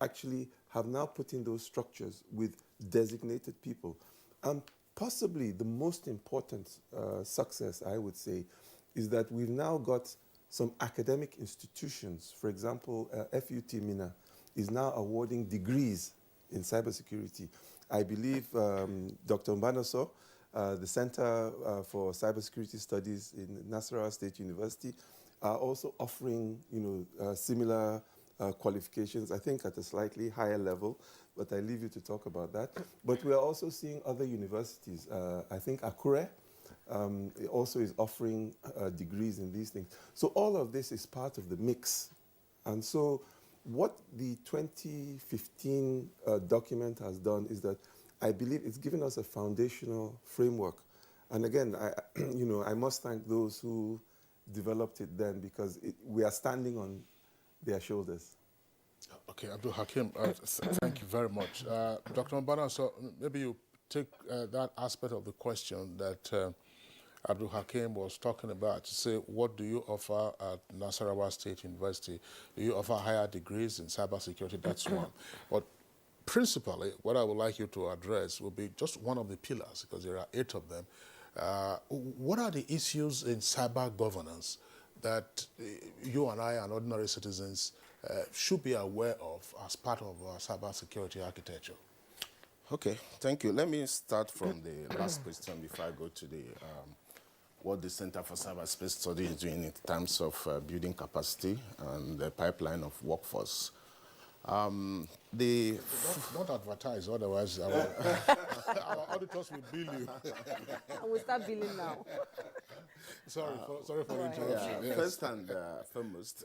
actually have now put in those structures with designated people. And possibly the most important success, I would say, is that we've now got some academic institutions. For example, FUT Mina is now awarding degrees in cybersecurity. I believe Dr. Mbanaso, the Center for Cybersecurity Studies in Nasarawa State University, are also offering similar qualifications, I think at a slightly higher level, but I leave you to talk about that. But we are also seeing other universities. I think Akure also is offering degrees in these things. So all of this is part of the mix. And so what the 2015 document has done is that I believe it's given us a foundational framework. And again, I must thank those who developed it then, because we are standing on their shoulders. Okay, Abdul Hakim, thank you very much. Dr. Mbana, so maybe you take that aspect of the question that Abdul Hakim was talking about to say, what do you offer at Nasarawa State University? Do you offer higher degrees in cybersecurity? That's one. But principally, what I would like you to address will be just one of the pillars, because there are 8 of them. What are the issues in cyber governance that you and I and ordinary citizens should be aware of as part of our cybersecurity architecture? Okay, thank you. Let me start from the last question before I go to the what the Center for Cyberspace Study is doing in terms of building capacity and the pipeline of workforce. Don't advertise, otherwise our auditors will bill you. I will start billing now. Sorry for the interruption. Yeah, Yes. First and foremost,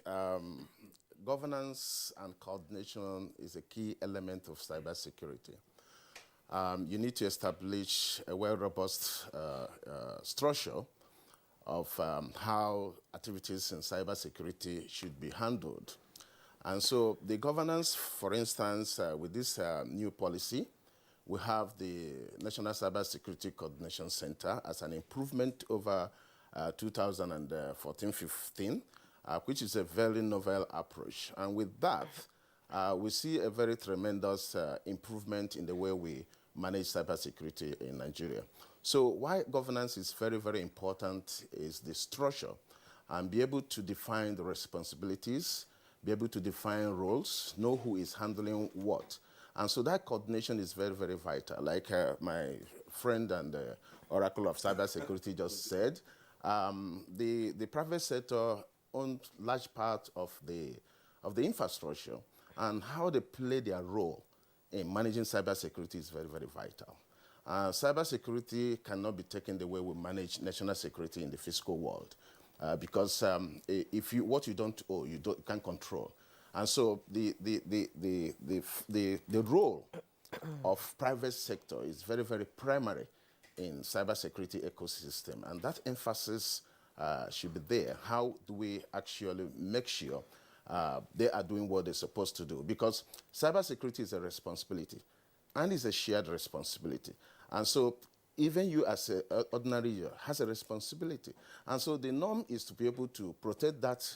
governance and coordination is a key element of cybersecurity. you need to establish a well-robust structure of how activities in cybersecurity should be handled. And so the governance, for instance, with this new policy, we have the National Cybersecurity Coordination Center as an improvement over 2014-15, which is a very novel approach. And with that, we see a very tremendous improvement in the way we manage cybersecurity in Nigeria. So why governance is very, very important is the structure, and be able to define the responsibilities, be able to define roles, know who is handling what. And so that coordination is very, very vital. Like my friend and Oracle of Cybersecurity just said, the private sector owns large part of the infrastructure, and how they play their role in managing cybersecurity is very, very vital. Cybersecurity cannot be taken the way we manage national security in the physical world, because if what you don't own, you can't control. And so the role of private sector is very, very primary in cybersecurity ecosystem, and that emphasis should be there. How do we actually make sure they are doing what they're supposed to do? Because cybersecurity is a responsibility, and it's a shared responsibility. And so even you as an ordinary user has a responsibility. And so the norm is to be able to protect that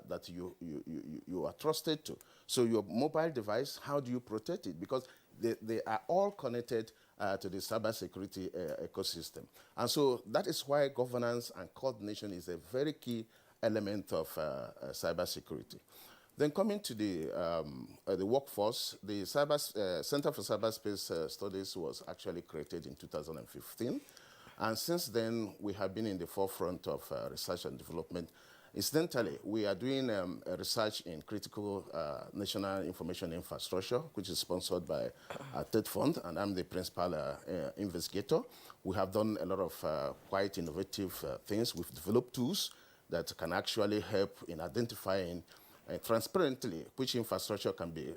that you are trusted to. So your mobile device, how do you protect it? Because they are all connected to the cybersecurity ecosystem. And so that is why governance and coordination is a very key element of cybersecurity. Then coming to the workforce, the Center for Cyberspace Studies was actually created in 2015. And since then, we have been in the forefront of research and development. Incidentally, we are doing research in critical national information infrastructure, which is sponsored by TED Fund, and I'm the principal investigator. We have done a lot of quite innovative things. We've developed tools that can actually help in identifying transparently which infrastructure can be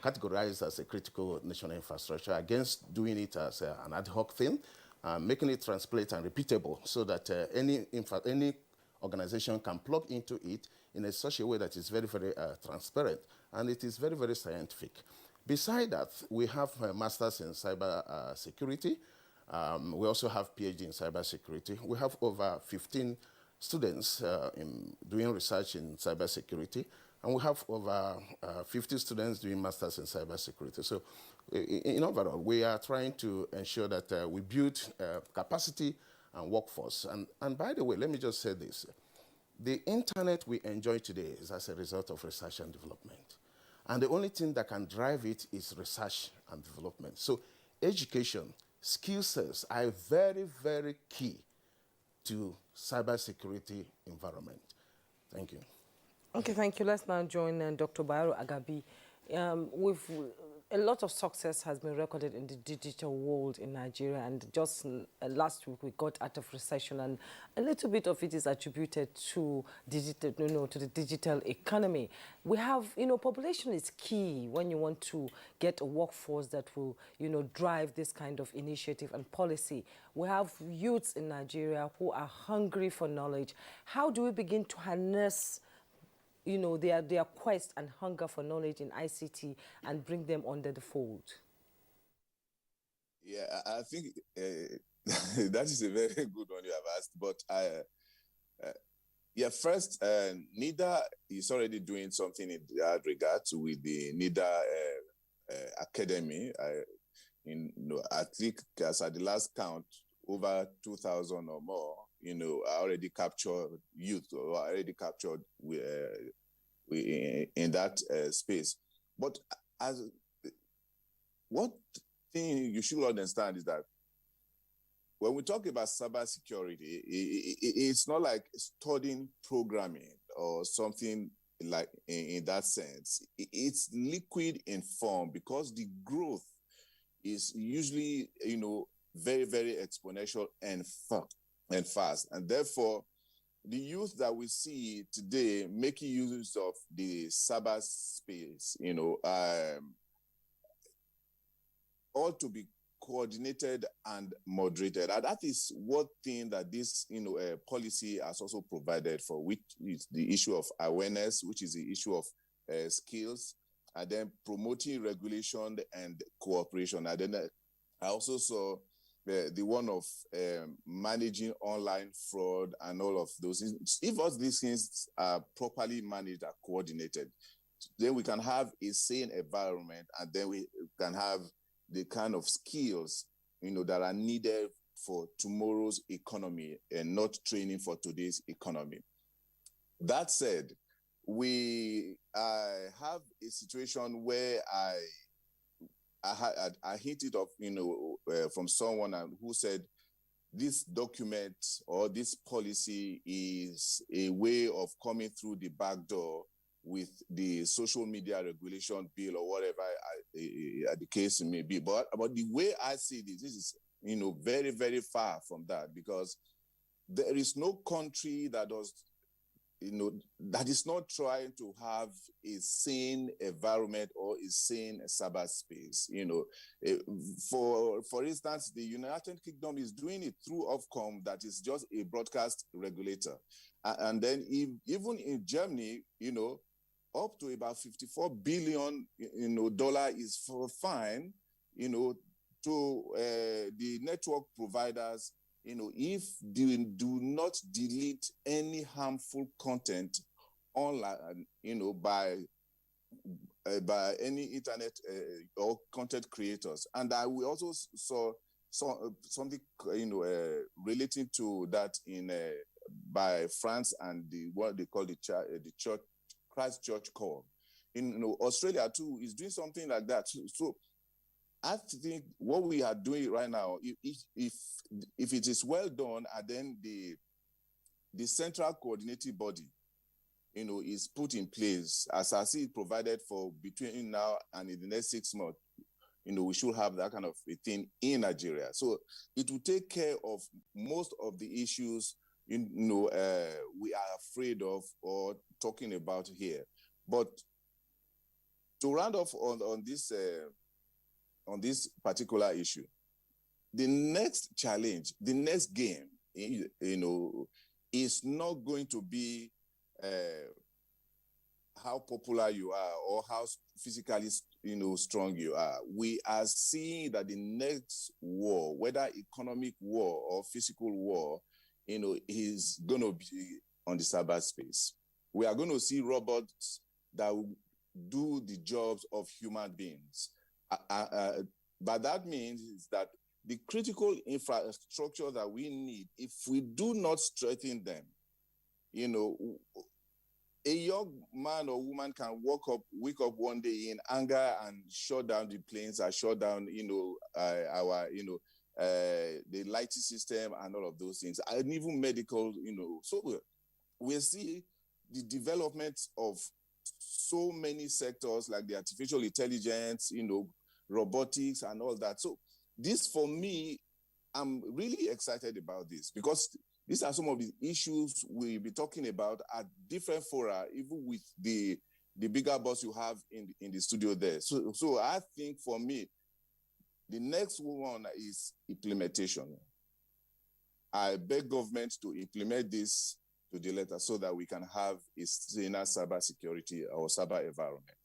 categorized as a critical national infrastructure, against doing it as an ad hoc thing, making it transparent and repeatable so that any organization can plug into it in such a way that is very, very transparent, and it is very, very scientific. Beside that, we have masters in cyber security. We also have PhD in cyber security. We have over 15 students doing research in cybersecurity, and we have over 50 students doing masters in cybersecurity. So in overall, we are trying to ensure that we build capacity and workforce. And by the way, let me just say this. The internet we enjoy today is as a result of research and development. And the only thing that can drive it is research and development. So education, skill sets are very, very key to cybersecurity environment. Thank you. Okay, thank you. Let's now join Dr. Bayero Agabi. A lot of success has been recorded in the digital world in Nigeria, and just last week we got out of recession, and a little bit of it is attributed to digital, to the digital economy. We have, population is key when you want to get a workforce that will, drive this kind of initiative and policy. We have youths in Nigeria who are hungry for knowledge. How do we begin to harness their quest and hunger for knowledge in ICT and bring them under the fold? Yeah, I think that is a very good one you have asked. But first, NIDA is already doing something in that regard with the NIDA Academy. I think as at the last count, over 2,000 or more, already captured youth, or already captured in that space. But what thing you should understand is that when we talk about cybersecurity, it's not like studying programming or something like in that sense. It's liquid in form, because the growth is usually, very, very exponential and fast. And therefore, the youth that we see today making use of the cyberspace, ought to be coordinated and moderated. And that is one thing that this policy has also provided for, which is the issue of awareness, which is the issue of skills, and then promoting regulation and cooperation. And then I also saw the one of managing online fraud and all of those things. If all these things are properly managed and coordinated, then we can have a sane environment, and then we can have the kind of skills, that are needed for tomorrow's economy and not training for today's economy. That said, we have a situation where I hinted of, from someone who said this document or this policy is a way of coming through the back door with the social media regulation bill or whatever the case may be. But the way I see this is, very, very far from that, because there is no country that does, that is not trying to have a sane environment or a sane cyberspace. For instance, the United Kingdom is doing it through Ofcom, that is just a broadcast regulator. And then even in Germany, up to about $54 billion, dollar is for fine, to the network providers, if they do not delete any harmful content online, by any internet or content creators. And we also saw something, relating to that by France and what they call the church. Christchurch Core. In Australia too is doing something like that. So I think what we are doing right now, if it is well done, and then the central coordinating body, is put in place, as I see it provided for between now and in the next 6 months, we should have that kind of a thing in Nigeria. So it will take care of most of the issues we are afraid of or talking about here. But to round off on this particular issue, the next challenge, the next game, is not going to be how popular you are or how physically strong you are. We are seeing that the next war, whether economic war or physical war, is going to be on the cyberspace. We are going to see robots that will do the jobs of human beings. But that means is that the critical infrastructure that we need, if we do not strengthen them, a young man or woman can wake up one day in anger and shut down the planes, or shut down, our, the lighting system and all of those things, and even medical, So we see the development of so many sectors like the artificial intelligence, robotics and all that. So this, for me, I'm really excited about this, because these are some of the issues we'll be talking about at different fora, even with the bigger boss you have in the studio there. So I think for me, the next one is implementation. I beg government to implement this to the letter so that we can have a saner cyber security or cyber environment.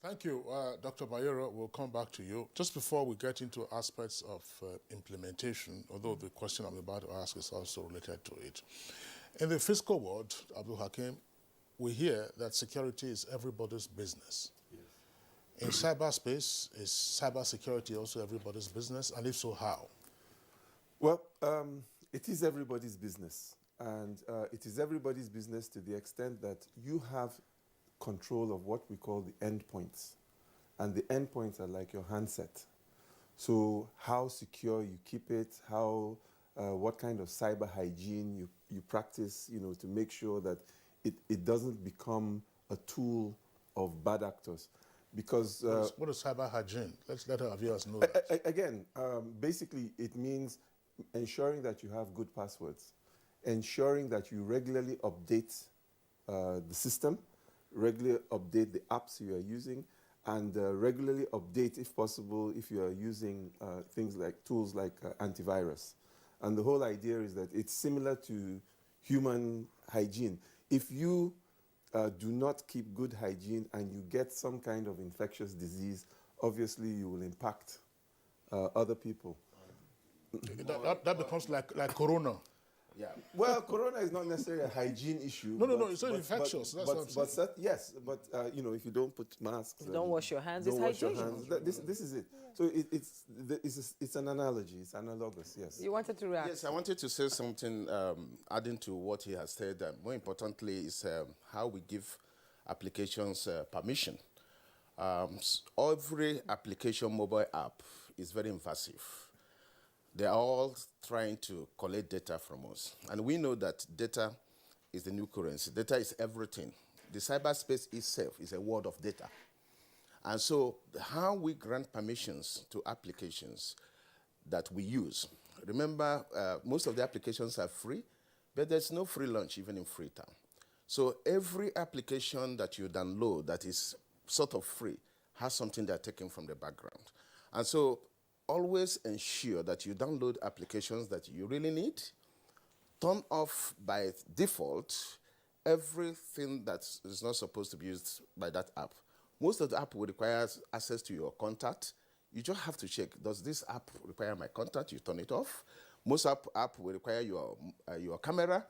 Thank you. Dr. Bayero, we'll come back to you. Just before we get into aspects of implementation, although the question I'm about to ask is also related to it. In the fiscal world, Abdul Hakim, we hear that security is everybody's business. In cyberspace, is cybersecurity also everybody's business? And if so, how? Well, it is everybody's business. And it is everybody's business to the extent that you have control of what we call the endpoints. And the endpoints are like your handset. So how secure you keep it, how, what kind of cyber hygiene you practice, to make sure that it doesn't become a tool of bad actors. Because what is cyber hygiene? Let's let our viewers know that. Again, basically it means ensuring that you have good passwords, ensuring that you regularly update the system, regularly update the apps you are using, and regularly update, if possible, if you are using tools like antivirus. And the whole idea is that it's similar to human hygiene. If you do not keep good hygiene and you get some kind of infectious disease, obviously you will impact other people. That becomes like corona. Yeah. Well, corona is not necessarily a hygiene issue. No, it's not infectious. That's what I'm saying. Yes, but if you don't put masks, don't wash your hands, don't it's wash hygiene. your hands. This is it. So it's an analogy. It's analogous. Yes. You wanted to react? Yes, I wanted to say something adding to what he has said. More importantly, is how we give applications permission. Every application mobile app is very invasive. They are all trying to collect data from us. And we know that data is the new currency. Data is everything. The cyberspace itself is a world of data. And so how we grant permissions to applications that we use. Remember, most of the applications are free, but there's no free lunch even in Freetown. So every application that you download that is sort of free has something they're taking from the background. And so always ensure that you download applications that you really need. Turn off by default everything that is not supposed to be used by that app. Most of the app will require access to your contact. You just have to check, does this app require my contact? You turn it off. Most app will require your camera.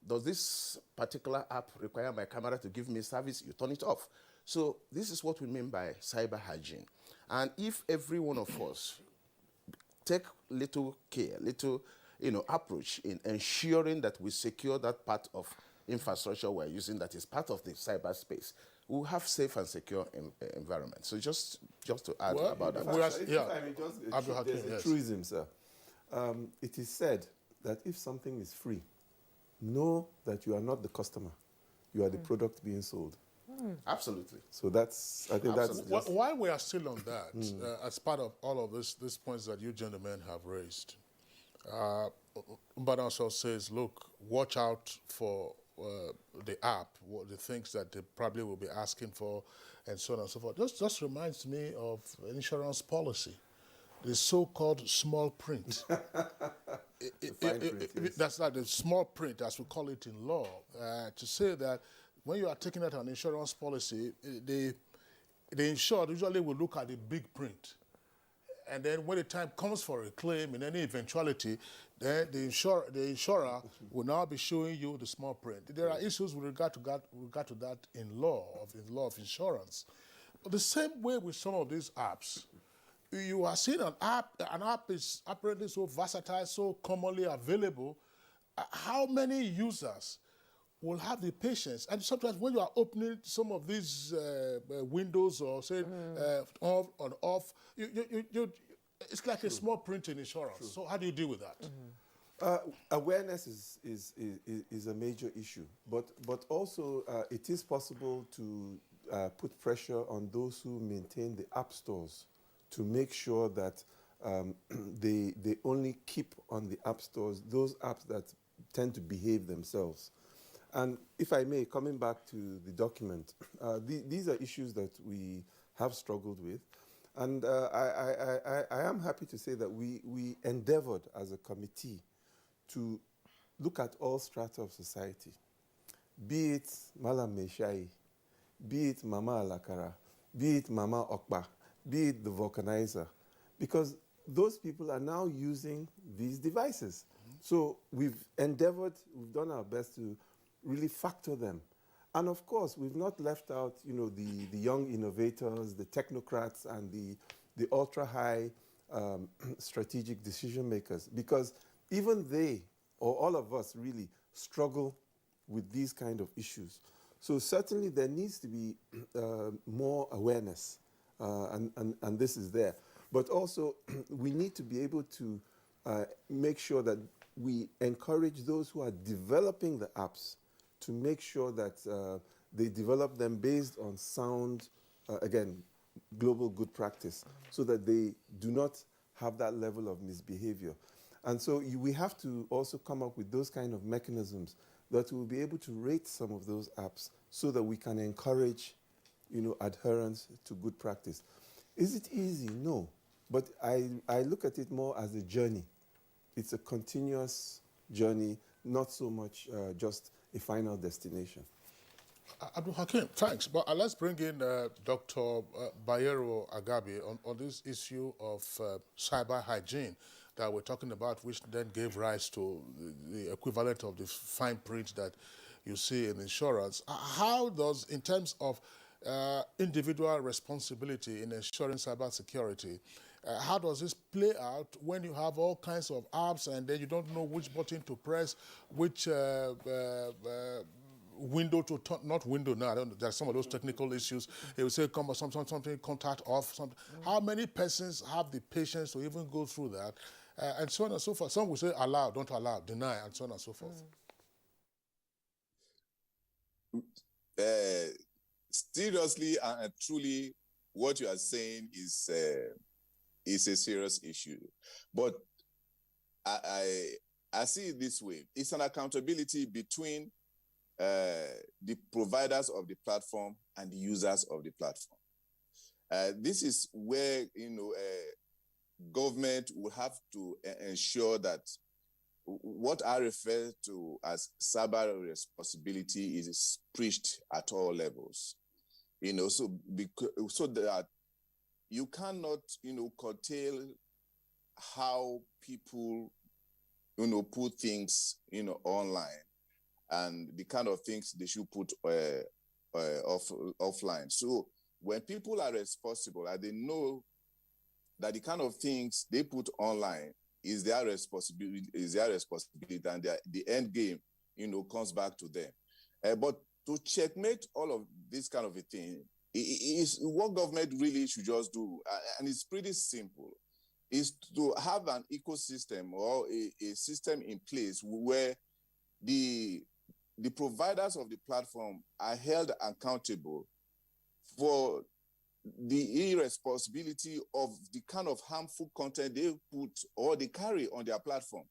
Does this particular app require my camera to give me service? You turn it off. So this is what we mean by cyber hygiene. And if every one of us take little care, little approach in ensuring that we secure that part of infrastructure we're using that is part of the cyberspace, we'll have safe and secure environment. So just to add about that. There's a truism, sir. It is said that if something is free, know that you are not the customer. You are the product being sold. Absolutely. So I think that's just... While we are still on that, as part of all of these points that you gentlemen have raised, but also says, look, watch out for the app, the things that they probably will be asking for, and so on and so forth. This just reminds me of insurance policy, the so-called small print. That's like the small print, as we call it in law, to say that when you are taking out an insurance policy, the insured usually will look at the big print. And then when the time comes for a claim in any eventuality, then the insurer will now be showing you the small print. There are issues with regard to that in law of insurance. But the same way with some of these apps, you are seeing an app is apparently so versatile, so commonly available. How many users will have the patience? And sometimes when you are opening some of these windows or say on and off, it's like a small print in insurance. True. So how do you deal with that? Awareness is a major issue, but also it is possible to put pressure on those who maintain the app stores to make sure that they only keep on the app stores those apps that tend to behave themselves. And if I may, coming back to the document, these are issues that we have struggled with. And I am happy to say that we endeavored as a committee to look at all strata of society, be it Malam Meshai, be it Mama Alakara, be it Mama Okba, be it the vulcanizer, because those people are now using these devices. So we've endeavored, we've done our best to really factor them. And of course, we've not left out, the young innovators, the technocrats, and the ultra-high strategic decision makers, because even they, or all of us really, struggle with these kind of issues. So certainly there needs to be more awareness, and this is there. But also, we need to be able to make sure that we encourage those who are developing the apps to make sure that they develop them based on sound, again, global good practice, so that they do not have that level of misbehavior. And so we have to also come up with those kind of mechanisms that will be able to rate some of those apps so that we can encourage adherence to good practice. Is it easy? No. But I look at it more as a journey. It's a continuous journey, not so much just a final destination. Abdul Hakim, thanks. But let's bring in Dr. Bayero Agabi on this issue of cyber hygiene that we're talking about, which then gave rise to the equivalent of the fine print that you see in insurance. How does, in terms of individual responsibility in ensuring cyber security, how does this play out when you have all kinds of apps and then you don't know which button to press, which window to turn, not window now, I don't know, there's some of those technical issues. It will say something, contact off, something. How many persons have the patience to even go through that? And so on and so forth. Some will say allow, don't allow, deny, and so on and so forth. Seriously and truly, what you are saying is a serious issue. But I see it this way. It's an accountability between the providers of the platform and the users of the platform. This is where, government will have to ensure that what I refer to as cyber responsibility is preached at all levels. So that you cannot, curtail how people, put things, online, and the kind of things they should put offline. So when people are responsible and they know that the kind of things they put online is their responsibility, and the end game, comes back to them. But to checkmate all of this kind of a thing is what government really should just do, and it's pretty simple, is to have an ecosystem or a system in place where the providers of the platform are held accountable for the irresponsibility of the kind of harmful content they put or they carry on their platform.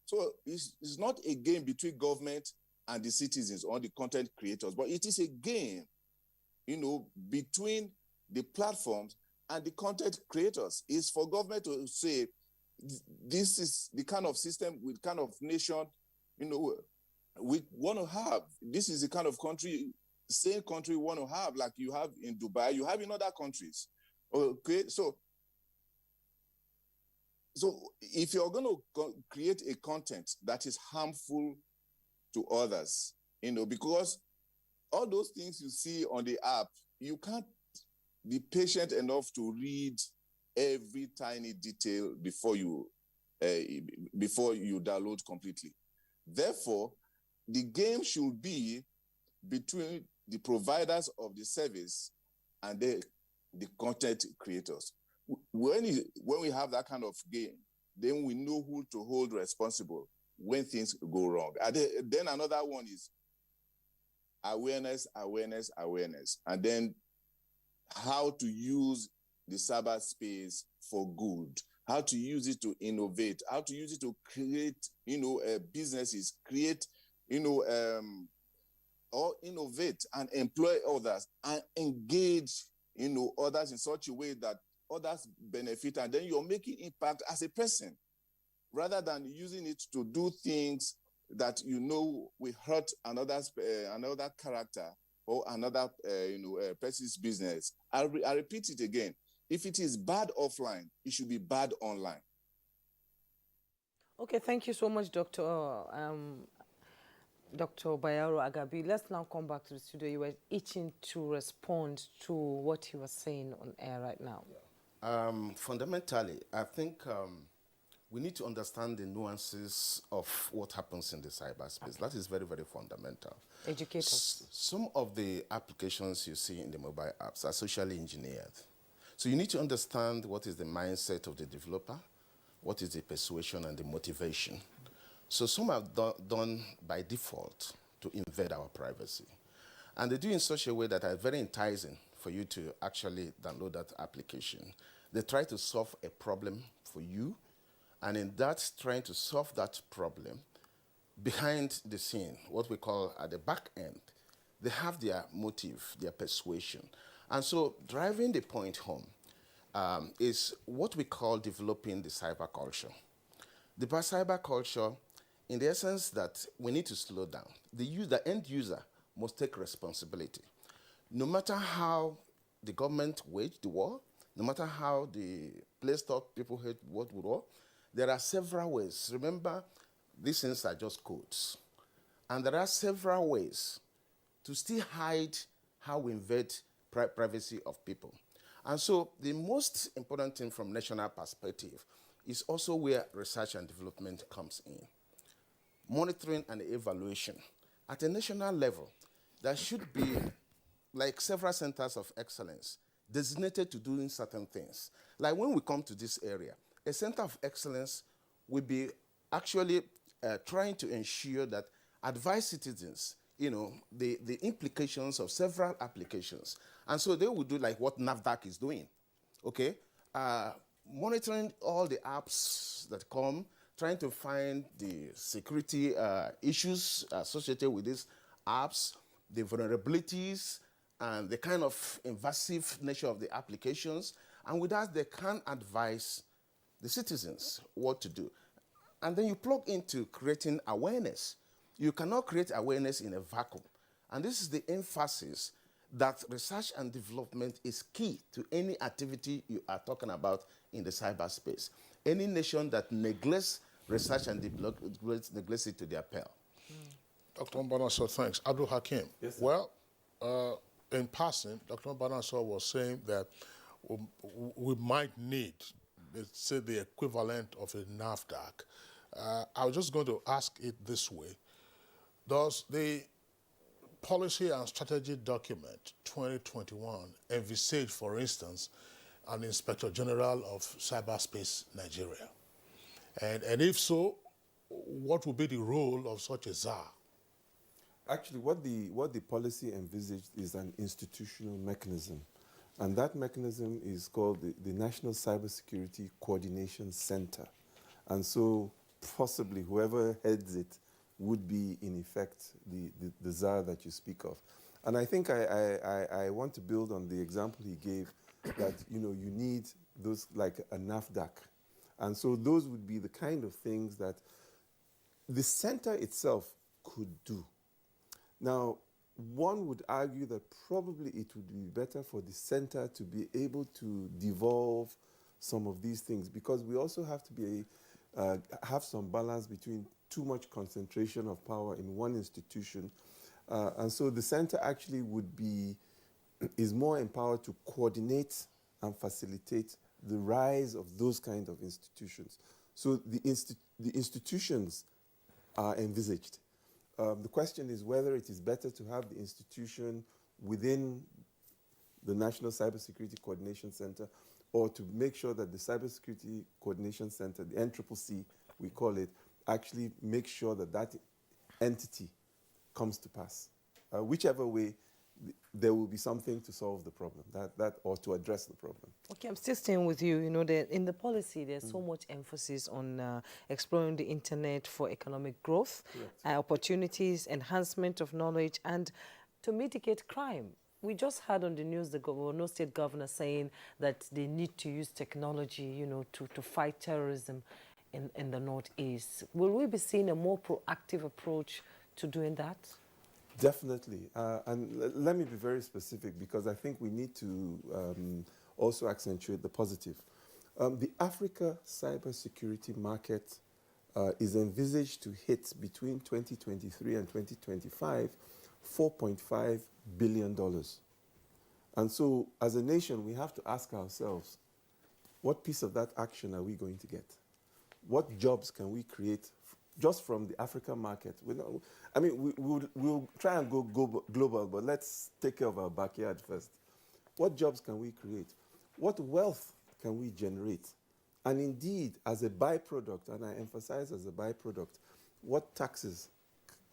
So it's not a game between government and the citizens or the content creators, but it is a game, between the platforms and the content creators. It's for government to say, this is the kind of system with kind of nation, we want to have. This is the kind of same country we want to have, like you have in Dubai, you have in other countries. Okay, so if you're going to create a content that is harmful to others, because all those things you see on the app, you can't be patient enough to read every tiny detail before you download completely. Therefore, the game should be between the providers of the service and the content creators. When we have that kind of game, then we know who to hold responsible when things go wrong. And then another one is awareness, and then how to use the cyberspace for good, how to use it to innovate, how to use it to create, businesses, create, or innovate and employ others and engage, others in such a way that others benefit, and then you're making impact as a person, rather than using it to do things that will hurt another character or another person's business. I repeat it again. If it is bad offline, it should be bad online. Okay, thank you so much, Dr. Bayero Agabi. Let's now come back to the studio. You were itching to respond to what he was saying on air right now. Fundamentally, I think we need to understand the nuances of what happens in the cyberspace. Okay. That is very, very fundamental. Educate us. Some of the applications you see in the mobile apps are socially engineered. So you need to understand what is the mindset of the developer, what is the persuasion and the motivation. So some are done by default to invade our privacy. And they do in such a way that are very enticing for you to actually download that application. They try to solve a problem for you, and in that trying to solve that problem, behind the scene, what we call at the back end, they have their motive, their persuasion. And so driving the point home is what we call developing the cyber culture. The cyber culture, in the essence that we need to slow down. The end user must take responsibility. No matter how the government waged the war, no matter how the Play Store people hate what war, there are several ways. Remember, these things are just codes. And there are several ways to still hide how we invade privacy of people. And so the most important thing from national perspective is also where research and development comes in. Monitoring and evaluation. At a national level, there should be like several centers of excellence designated to doing certain things. Like when we come to this area, a center of excellence will be actually trying to ensure that advise citizens, the implications of several applications. And so they will do like what NAFDAC is doing, okay? Monitoring all the apps that come, trying to find the security issues associated with these apps, the vulnerabilities, and the kind of invasive nature of the applications. And with that, they can advise the citizens what to do. And then you plug into creating awareness. You cannot create awareness in a vacuum. And this is the emphasis that research and development is key to any activity you are talking about in the cyberspace. Any nation that neglects research and development neglects it to their peril. Dr. Mbanaso, thanks. Abdul Hakim. Yes, sir. Well, in passing, Dr. Mbanaso was saying that we might need, let's say, the equivalent of a NAFDAC. I was just going to ask it this way. Does the policy and strategy document 2021 envisage, for instance, an Inspector General of Cyberspace Nigeria? And if so, what would be the role of such a czar? Actually, what the policy envisaged is an institutional mechanism. And that mechanism is called the National Cybersecurity Coordination Center. And so possibly whoever heads it would be, in effect, the czar that you speak of. And I think I want to build on the example he gave that, you need those like a NAFDAC. And so those would be the kind of things that the center itself could do. Now, one would argue that probably it would be better for the center to be able to devolve some of these things, because we also have to have some balance between too much concentration of power in one institution. And so the center actually is more empowered to coordinate and facilitate the rise of those kind of institutions. So the institutions are envisaged. The question is whether it is better to have the institution within the National Cybersecurity Coordination Center, or to make sure that the Cybersecurity Coordination Center, the NCCC, we call it, actually make sure that that entity comes to pass. Whichever way, there will be something to solve the problem, or to address the problem. Okay, I'm still staying with you. In the policy, there's so much emphasis on exploring the internet for economic growth, opportunities, enhancement of knowledge, and to mitigate crime. We just heard on the news the no state governor saying that they need to use technology, to fight terrorism in the Northeast. Will we be seeing a more proactive approach to doing that? Definitely. And let me be very specific, because I think we need to also accentuate the positive. The Africa cybersecurity market is envisaged to hit between 2023 and 2025 $4.5 billion. And so as a nation, we have to ask ourselves, what piece of that action are we going to get? What jobs can we create just from the African market? We'll try and go global, but let's take care of our backyard first. What jobs can we create? What wealth can we generate? And indeed, as a byproduct, and I emphasize as a byproduct, what taxes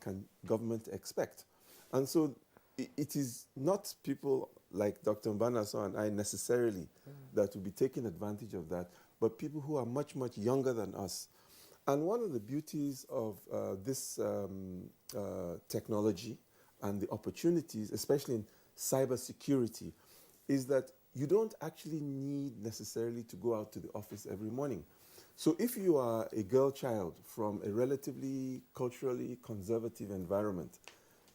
can government expect? And so it is not people like Dr. Mbanaso and I necessarily that will be taking advantage of that, but people who are much, much younger than us. And one of the beauties of this technology and the opportunities, especially in cybersecurity, is that you don't actually need necessarily to go out to the office every morning. So if you are a girl child from a relatively culturally conservative environment,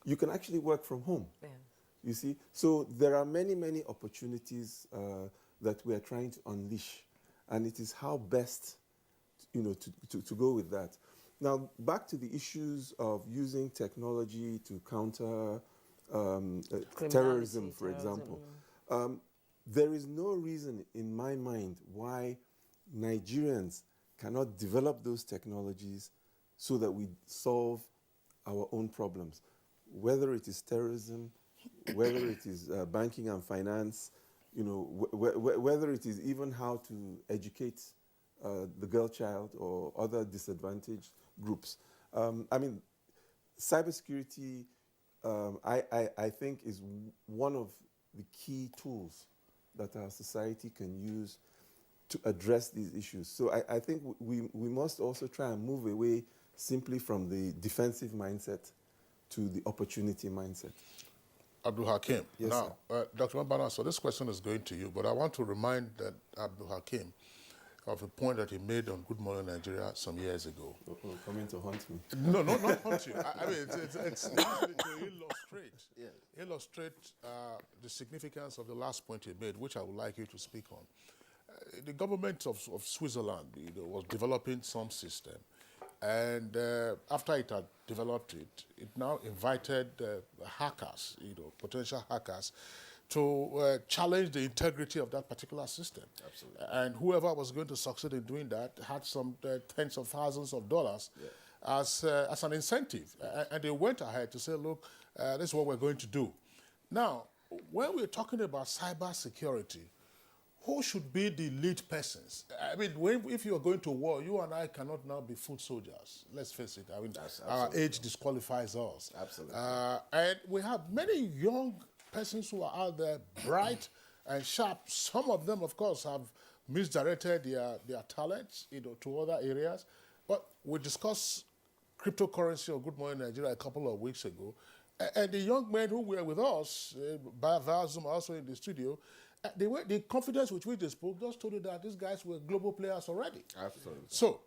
you can actually work from home. Yeah. You see? So there are many, many opportunities that we are trying to unleash. And it is how best, to go with that. Now, back to the issues of using technology to counter terrorism, for example. There is no reason in my mind why Nigerians cannot develop those technologies so that we solve our own problems, whether it is terrorism, whether it is banking and finance, whether it is even how to educate the girl child or other disadvantaged groups. I mean, cybersecurity, I think, is one of the key tools that our society can use to address these issues. So I think we must also try and move away simply from the defensive mindset to the opportunity mindset. Abdul Hakim. Yes, now, Dr. Mbana, so this question is going to you, but I want to remind that Abdul Hakim of a point that he made on Good Morning Nigeria some years ago. Coming to haunt me. No, not haunt you. I mean, it's actually to illustrate the significance of the last point he made, which I would like you to speak on. The government of Switzerland was developing some system, and after it had developed it, it now invited hackers, potential hackers, to challenge the integrity of that particular system. Absolutely. And whoever was going to succeed in doing that had some tens of thousands of dollars as an incentive. And they went ahead to say, look, this is what we're going to do. Now, when we're talking about cyber security, who should be the lead persons? I mean, if you are going to war, you and I cannot now be foot soldiers. Let's face it. I mean, our age disqualifies us. Absolutely. And we have many young persons who are out there, bright and sharp. Some of them, of course, have misdirected their talents, to other areas. But we discussed cryptocurrency on Good Morning Nigeria a couple of weeks ago, and the young men who were with us, via Zoom, also in the studio, the confidence with which they spoke just told you that these guys were global players already. Absolutely. So,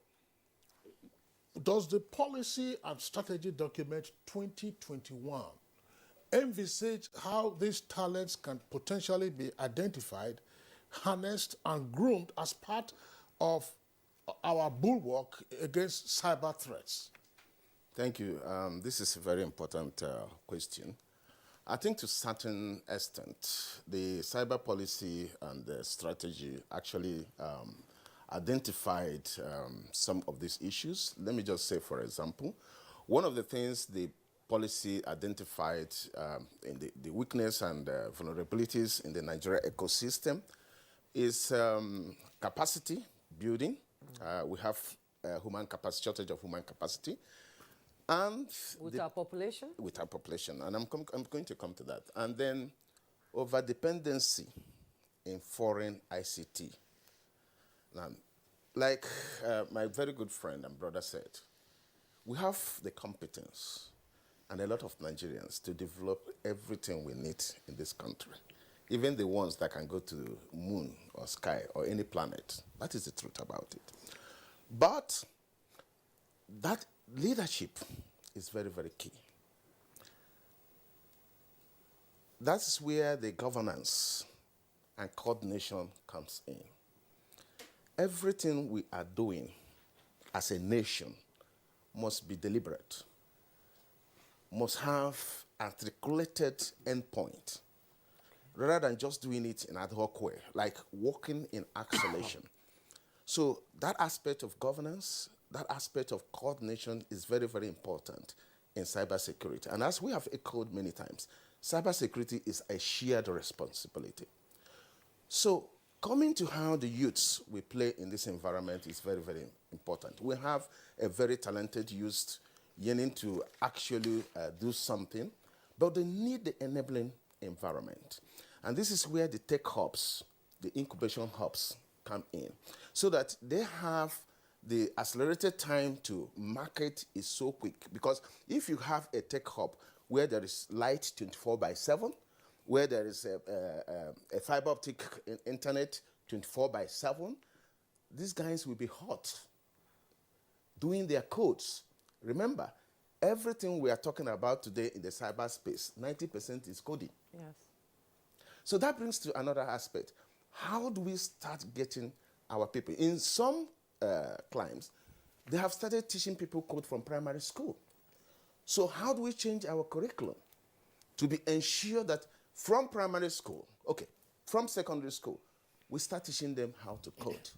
does the policy and strategy document 2021 envisage how these talents can potentially be identified, harnessed, and groomed as part of our bulwark against cyber threats? Thank you. This is a very important question. I think to a certain extent, the cyber policy and the strategy actually identified some of these issues. Let me just say, for example, one of the things the policy identified in the weakness and vulnerabilities in the Nigeria ecosystem is capacity building. We have shortage of human capacity. And with our population? With our population. And I'm going to come to that. And then over-dependency in foreign ICT. Now, like my very good friend and brother said, we have the competence and a lot of Nigerians to develop everything we need in this country, even the ones that can go to moon or sky or any planet. That is the truth about it. But that leadership is very, very key. That's where the governance and coordination comes in. Everything we are doing as a nation must be deliberate, must have an articulated endpoint, rather than just doing it in ad hoc way, like walking in isolation. So that aspect of governance, that aspect of coordination is very, very important in cybersecurity. And as we have echoed many times, cybersecurity is a shared responsibility. So coming to how the youths we play in this environment is very, very important. We have a very talented youth yearning to actually do something, but they need the enabling environment. And this is where the tech hubs, the incubation hubs come in, so that they have the accelerated time to market is so quick. Because if you have a tech hub where there is light 24/7, where there is a fiber optic internet 24/7, these guys will be hot doing their codes. Remember, everything we are talking about today in the cyberspace, 90% is coding. Yes. So that brings to another aspect. How do we start getting our people? In some climes, they have started teaching people code from primary school. So how do we change our curriculum to be ensure that from primary school, okay, from secondary school, we start teaching them how to code,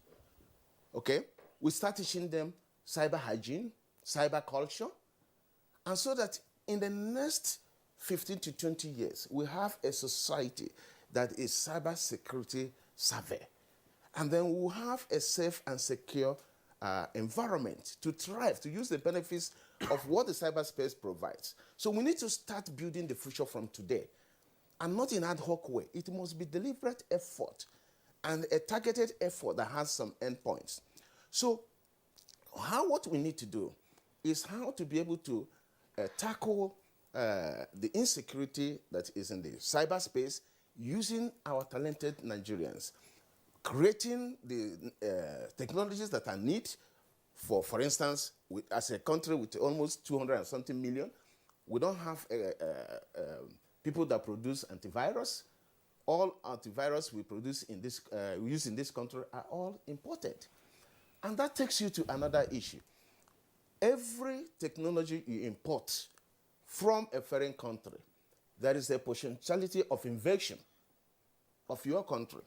okay? We start teaching them cyber hygiene, cyber culture, and so that in the next 15 to 20 years, we have a society that is cyber security savvy. And then we'll have a safe and secure environment to thrive, to use the benefits of what the cyberspace provides. So we need to start building the future from today, and not in ad hoc way. It must be deliberate effort and a targeted effort that has some endpoints. So what we need to do is how to be able to tackle the insecurity that is in the cyberspace using our talented Nigerians, creating the technologies that are needed for instance, as a country with almost 200 and something million, we don't have people that produce antivirus. All antivirus we produce in this, we use in this country are all imported. And that takes you to another issue. Every technology you import from a foreign country, there is a potentiality of invasion of your country.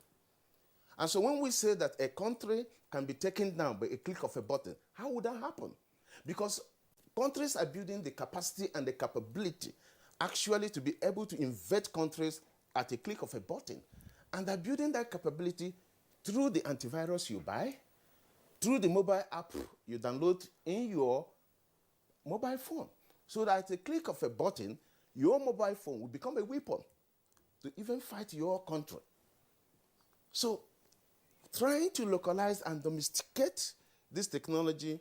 And so when we say that a country can be taken down by a click of a button, how would that happen? Because countries are building the capacity and the capability actually to be able to invade countries at a click of a button. And they're building that capability through the antivirus you buy, through the mobile app you download in your mobile phone. So that at a click of a button, your mobile phone will become a weapon to even fight your country. So trying to localize and domesticate this technology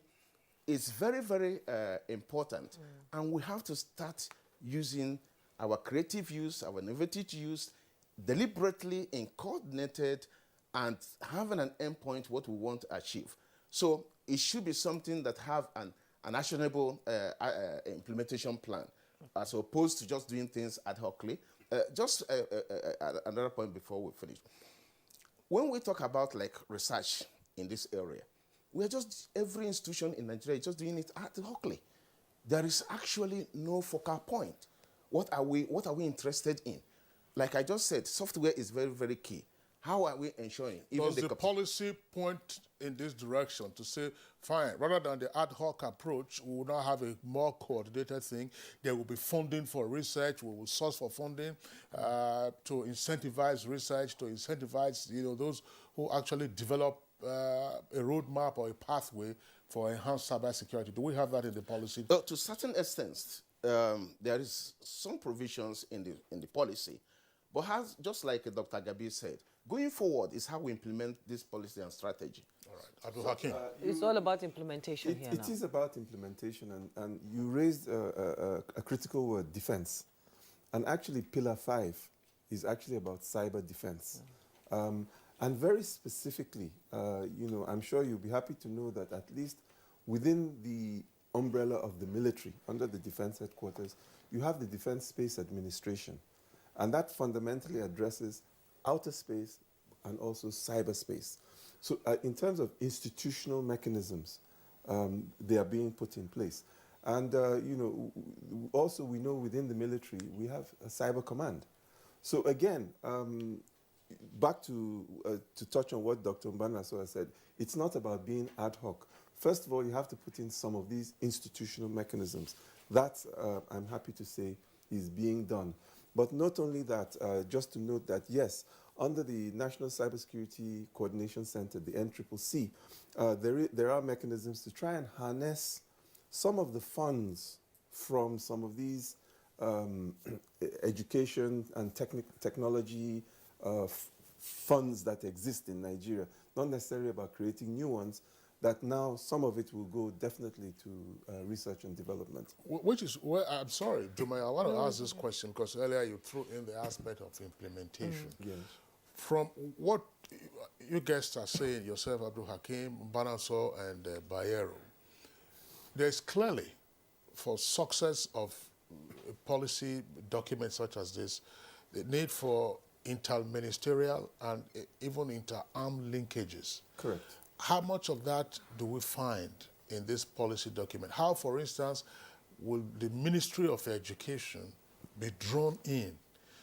is very, very important. And we have to start using our creative use, our innovative use, deliberately and coordinated, and having an endpoint what we want to achieve. So it should be something that have an actionable implementation plan, as opposed to just doing things ad hocly. Just another point before we finish. When we talk about like research in this area, we're just, every institution in Nigeria is just doing it ad hocly. There is actually no focal point. What are we interested in? Like I just said, software is very, very key. How are we ensuring? Does the policy point in this direction to say, fine, rather than the ad hoc approach, we will now have a more coordinated thing. There will be funding for research. We will source for funding to incentivize research, to incentivize those who actually develop a roadmap or a pathway for enhanced cybersecurity. Do we have that in the policy? To certain extent, there is some provisions in the policy, but just like Dr. Gabi said, going forward is how we implement this policy and strategy. All right. Abdul Hakim. It's all about implementation here now. It is about implementation, and you raised a critical word, defense. And actually, Pillar 5 is actually about cyber defense. And very specifically, I'm sure you'll be happy to know that at least within the umbrella of the military, under the Defense Headquarters, you have the Defense Space Administration. And that fundamentally addresses outer space and also cyberspace. So in terms of institutional mechanisms, they are being put in place. And, also we know within the military, we have a cyber command. So again, back to touch on what Dr. Mbanasoa said, it's not about being ad hoc. First of all, you have to put in some of these institutional mechanisms. That, I'm happy to say, is being done. But not only that, just to note that, yes, under the National Cybersecurity Coordination Center, the NCCC, there are mechanisms to try and harness some of the funds from some of these education and technology funds that exist in Nigeria. Not necessarily about creating new ones, that now some of it will go definitely to research and development. Which is where, I'm sorry, Jumai, I want to ask this question because earlier you threw in the aspect of implementation. Yes. From what you guests are saying, yourself, Abdul Hakim, Bananso, and Bayero, there's clearly, for success of a policy document such as this, the need for interministerial and even inter-arm linkages. Correct. How much of that do we find in this policy document? How, for instance, will the Ministry of Education be drawn in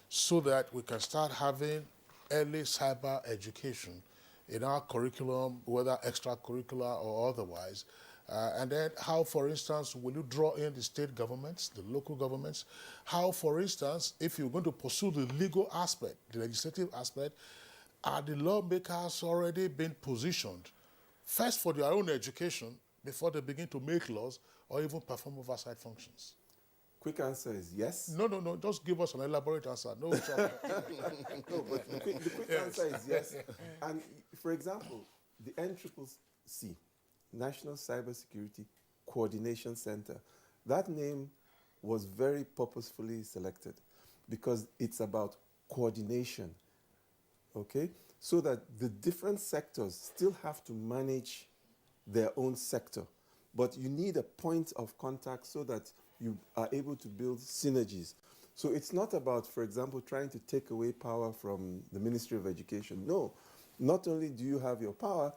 so that we can start having early cyber education in our curriculum, whether extracurricular or otherwise? And then how, for instance, will you draw in the state governments, the local governments? How, for instance, if you're going to pursue the legal aspect, the legislative aspect, are the lawmakers already been positioned first for their own education before they begin to make laws or even perform oversight functions? Quick answer is yes. No. Just give us an elaborate answer. No, no, but the quick answer is yes. And for example, the NCCC, National Cybersecurity Coordination Center, that name was very purposefully selected because it's about coordination, okay? So that the different sectors still have to manage their own sector. But you need a point of contact so that you are able to build synergies. So it's not about, for example, trying to take away power from the Ministry of Education. No, not only do you have your power,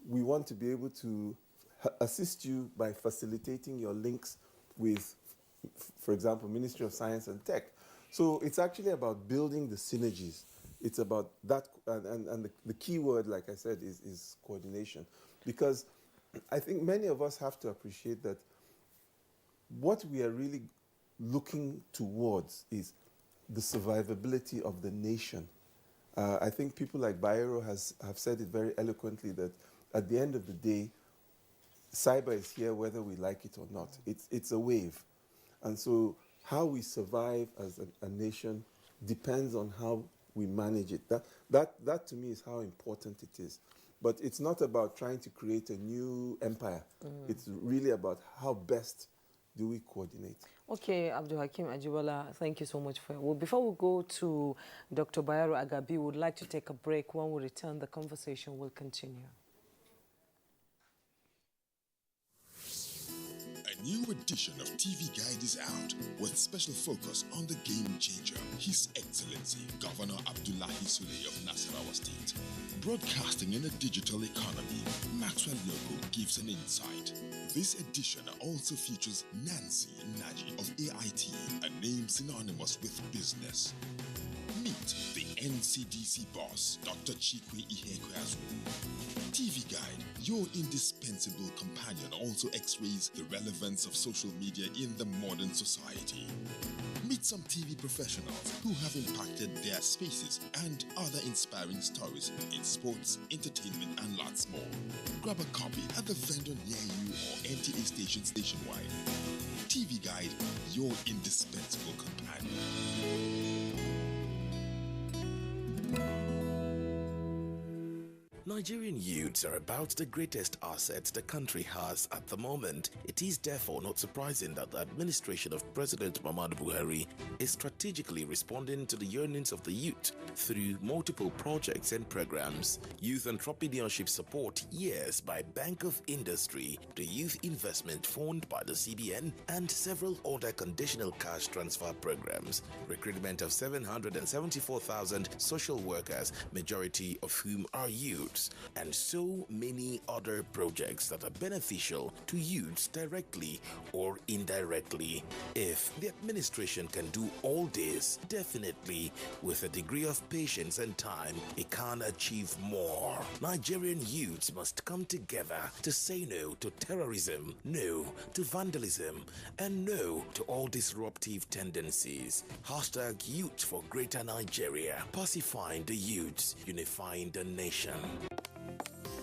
we want to be able to assist you by facilitating your links with, for example, Ministry of Science and Tech. So it's actually about building the synergies. It's about that, and the key word, like I said, is coordination. Because I think many of us have to appreciate that what we are really looking towards is the survivability of the nation. I think people like Bayero have said it very eloquently that at the end of the day, cyber is here whether we like it or not. It's a wave. And so how we survive as a nation depends on how we manage it. That to me is how important it is. But it's not about trying to create a new empire. It's really about how best do we coordinate. Okay, Abdul Hakim Ajibola, thank you so much for it. Well, before we go to Dr. Bayero Agabi, we would like to take a break. When we return, the conversation will continue. A new edition of TV Guide is out with special focus on the game changer, His Excellency Governor Abdullahi Sule of Nasarawa State. Broadcasting in a digital economy, Maxwell Logo gives an insight. This edition also features Nancy Naji of AIT, a name synonymous with business. Meet the NCDC boss, Dr. Chikwe Ihekweazu. TV Guide, your indispensable companion, also x-rays the relevance of social media in the modern society. Meet some TV professionals who have impacted their spaces and other inspiring stories in sports, entertainment, and lots more. Grab a copy at the vendor near you or NTA stations nationwide. TV Guide, your indispensable companion. Nigerian youths are about the greatest assets the country has at the moment. It is therefore not surprising that the administration of President Muhammadu Buhari is strategically responding to the yearnings of the youth through multiple projects and programs. Youth entrepreneurship support, yes, by Bank of Industry, the Youth Investment Fund by the CBN, and several other conditional cash transfer programs. Recruitment of 774,000 social workers, majority of whom are youths, and so many other projects that are beneficial to youths directly or indirectly. If the administration can do all this, definitely with a degree of patience and time, it can achieve more. Nigerian youths must come together to say no to terrorism, no to vandalism, and no to all disruptive tendencies. Hashtag Youth for Greater Nigeria. Pacifying the youths, unifying the nation.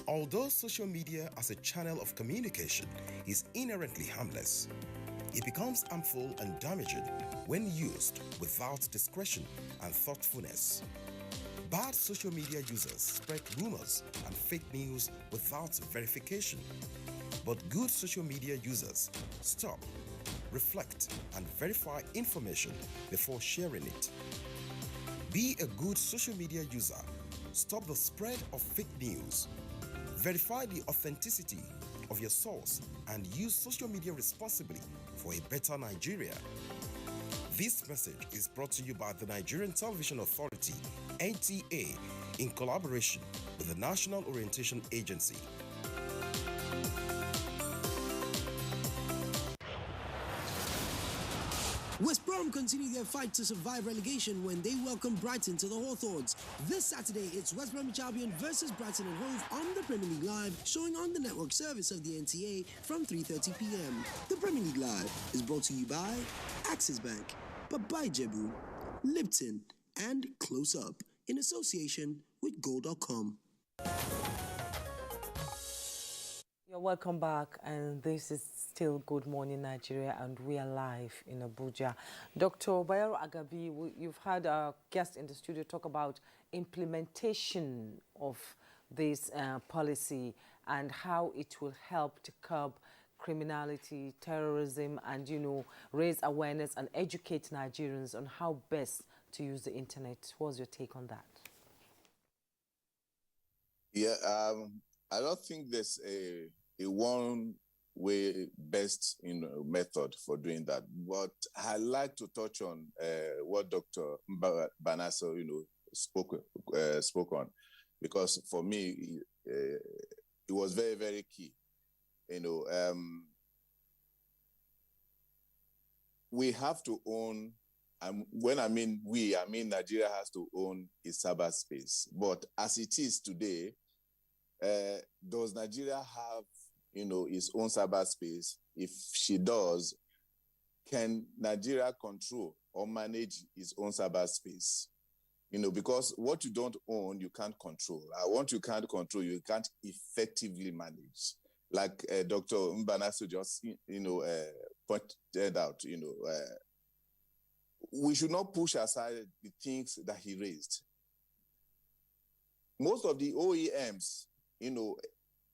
Although social media as a channel of communication is inherently harmless, it becomes harmful and damaging when used without discretion and thoughtfulness. Bad social media users spread rumors and fake news without verification. But good social media users stop, reflect, and verify information before sharing it. Be a good social media user. Stop the spread of fake news. Verify the authenticity of your source and use social media responsibly for a better Nigeria. This message is brought to you by the Nigerian Television Authority, NTA, in collaboration with the National Orientation Agency. West Brom continue their fight to survive relegation when they welcome Brighton to the Hawthorns. This Saturday, it's West Bromwich Albion versus Brighton and Hove on the Premier League Live, showing on the network service of the NTA from 3:30 p.m. The Premier League Live is brought to you by Axis Bank, Babai Jebu, Lipton, and Close Up in association with Go.com. You're welcome back, and this is still Good Morning Nigeria, and we are live in Abuja. Dr. Bayero Agabi, you've had a guest in the studio talk about implementation of this policy and how it will help to curb criminality, terrorism, and, you know, raise awareness and educate Nigerians on how best to use the internet. What's your take on that? Yeah, I don't think there's a one-way best method for doing that. But I like to touch on what Dr. Banaso, spoke on, because for me it was very, very key. We have to own. When I mean we, I mean Nigeria has to own its cyberspace. But as it is today, does Nigeria have, its own cyberspace? If she does, can Nigeria control or manage its own cyberspace? Because what you don't own, you can't control. What you can't control, you can't effectively manage. Like Dr. Mbanaso just, pointed out, we should not push aside the things that he raised. Most of the OEMs,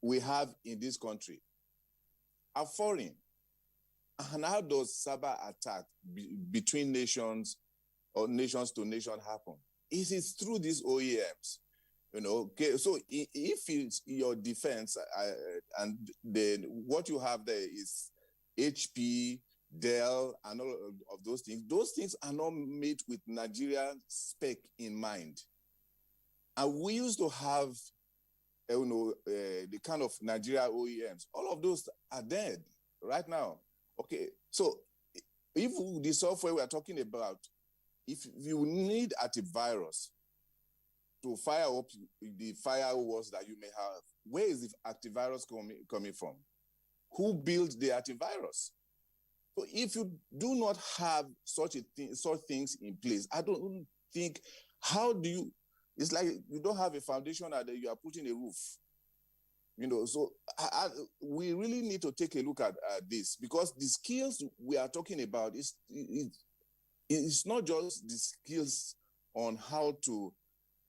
we have in this country are foreign. And how does cyber attack between nations or nations to nation happen? It is through these OEMs. Okay. So if it's your defense, and then what you have there is HP, Dell, and all of those things are not made with Nigerian spec in mind. And we used to have, the kind of Nigeria OEMs. All of those are dead right now. Okay, so if the software we are talking about, if you need antivirus to fire up the firewalls that you may have, where is the antivirus coming from? Who built the antivirus? So if you do not have such things in place, I don't think, how do you? It's like you don't have a foundation and you are putting a roof. So we really need to take a look at this, because the skills we are talking about it's not just the skills on how to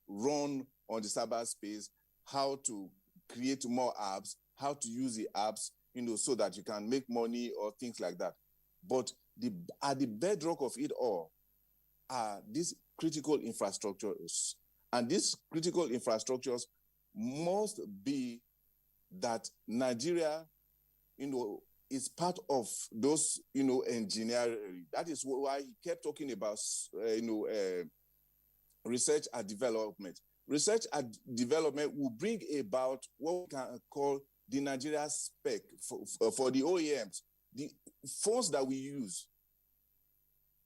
run on the cyberspace, how to create more apps, how to use the apps, so that you can make money or things like that. But at the bedrock of it all are these critical infrastructures. And these critical infrastructures must be that Nigeria, is part of those, engineering. That is why he kept talking about, research and development. Research and development will bring about what we can call the Nigeria spec for the OEMs. The phones that we use,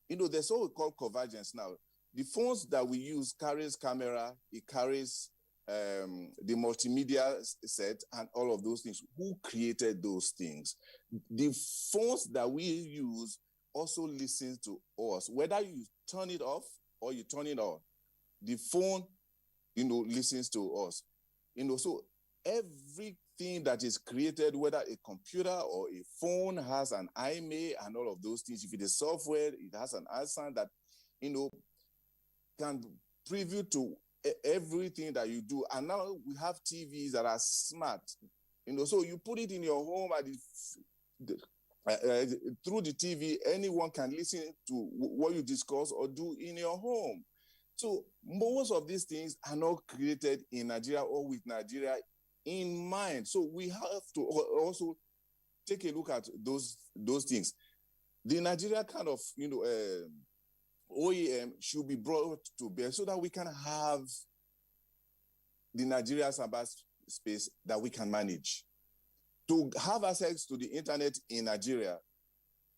there's what we call convergence now. The phones that we use carries camera, it carries the multimedia set and all of those things. Who created those things? The phones that we use also listen to us. Whether you turn it off or you turn it on, the phone, listens to us. So everything that is created, whether a computer or a phone, has an IMEI and all of those things. If it is software, it has an answer that, can preview to everything that you do. And now we have TVs that are smart, so you put it in your home and through the TV, anyone can listen to what you discuss or do in your home. So most of these things are not created in Nigeria or with Nigeria in mind. So we have to also take a look at those things. The Nigeria kind of, OEM should be brought to bear so that we can have the Nigeria cyberspace that we can manage. To have access to the internet in Nigeria,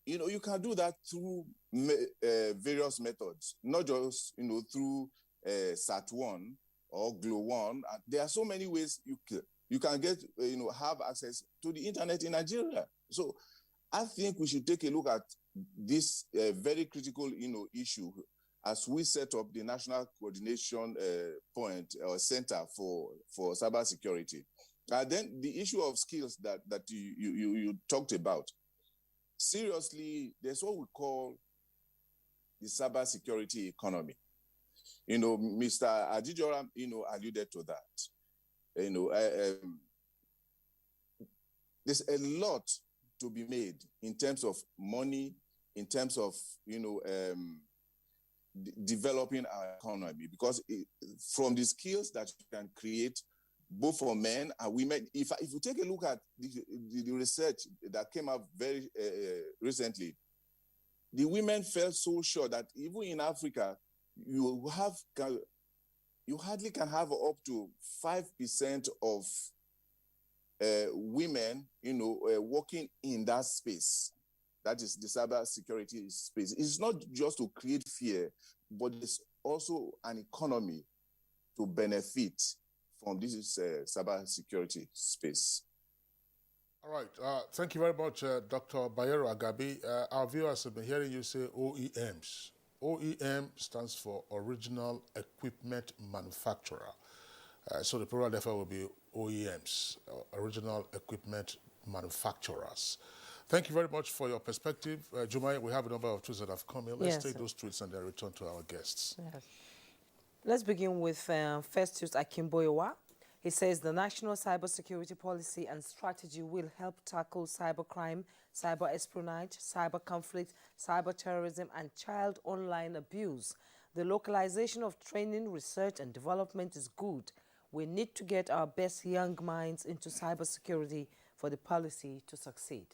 you can do that through various methods, not just, through SAT1 or GLO1. There are so many ways you can get, have access to the internet in Nigeria. So I think we should take a look at this very critical, issue as we set up the National Coordination Point or Center for Cybersecurity. Then the issue of skills that you talked about. Seriously, there's what we call the cybersecurity economy. Mr. Adijora, alluded to that. There's a lot to be made in terms of money, in terms of, developing our economy, because from the skills that you can create, both for men and women. If you take a look at the research that came out very recently, the women fell so sure that even in Africa, you hardly can have up to 5% of women, working in that space. That is the cybersecurity space. It's not just to create fear, but it's also an economy to benefit from this cybersecurity space. All right. Thank you very much, Dr. Bayero Agabi. Our viewers have been hearing you say OEMs. OEM stands for Original Equipment Manufacturer. So the plural therefore will be OEMs, Original Equipment Manufacturers. Thank you very much for your perspective. Jumai, we have a number of tweets that have come in. Let's take those tweets and then return to our guests. Yes. Let's begin with Festus Akimboyewa. He says the National Cybersecurity Policy and Strategy will help tackle cybercrime, cyber espionage, cyber conflict, cyber terrorism, and child online abuse. The localization of training, research, and development is good. We need to get our best young minds into cybersecurity for the policy to succeed.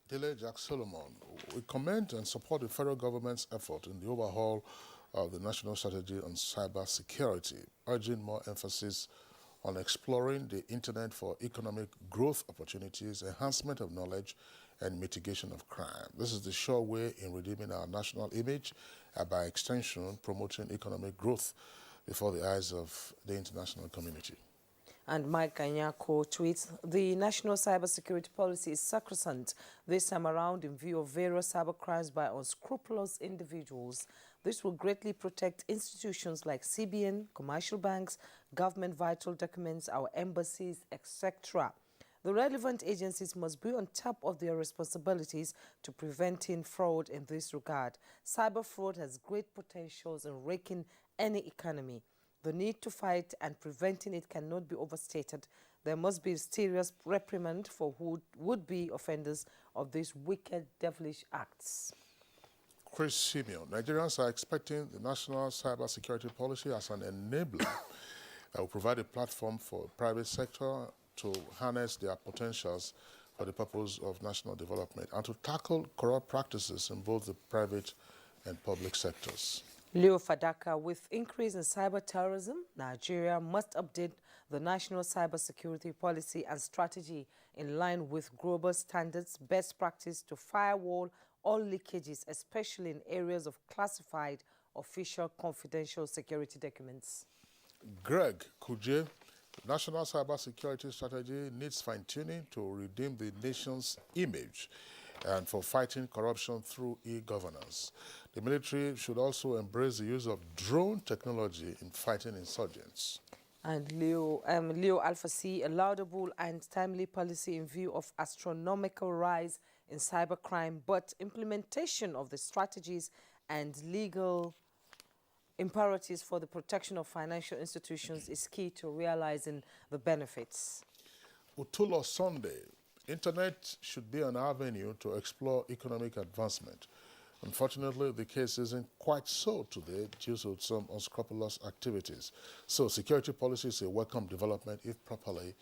Dele Jack Solomon, we commend and support the federal government's effort in the overhaul of the national strategy on cyber security, urging more emphasis on exploring the internet for economic growth opportunities, enhancement of knowledge, and mitigation of crime. This is the sure way in redeeming our national image, and by extension, promoting economic growth before the eyes of the international community. And Mike Kanyako tweets, the national cybersecurity policy is sacrosanct this time around in view of various cybercrimes by unscrupulous individuals. This will greatly protect institutions like CBN, commercial banks, government vital documents, our embassies, etc. The relevant agencies must be on top of their responsibilities to preventing fraud in this regard. Cyber fraud has great potentials in wrecking any economy. The need to fight and preventing it cannot be overstated. There must be a serious reprimand for would-be offenders of these wicked, devilish acts. Chris Simeon, Nigerians are expecting the national cybersecurity policy as an enabler that will provide a platform for the private sector to harness their potentials for the purpose of national development and to tackle corrupt practices in both the private and public sectors. Leo Fadaka, with increase in cyber terrorism, Nigeria must update the national cybersecurity policy and strategy in line with global standards, best practice to firewall all leakages, especially in areas of classified, official, confidential security documents. Greg Kuje, national cybersecurity strategy needs fine-tuning to redeem the nation's image and for fighting corruption through e-governance. The military should also embrace the use of drone technology in fighting insurgents. And Leo Alpha C, a laudable and timely policy in view of astronomical rise in cybercrime, but implementation of the strategies and legal imperatives for the protection of financial institutions is key to realizing the benefits. Utulo Sunday, internet should be an avenue to explore economic advancement. Unfortunately, the case isn't quite so today due to some unscrupulous activities. So security policy is a welcome development if properly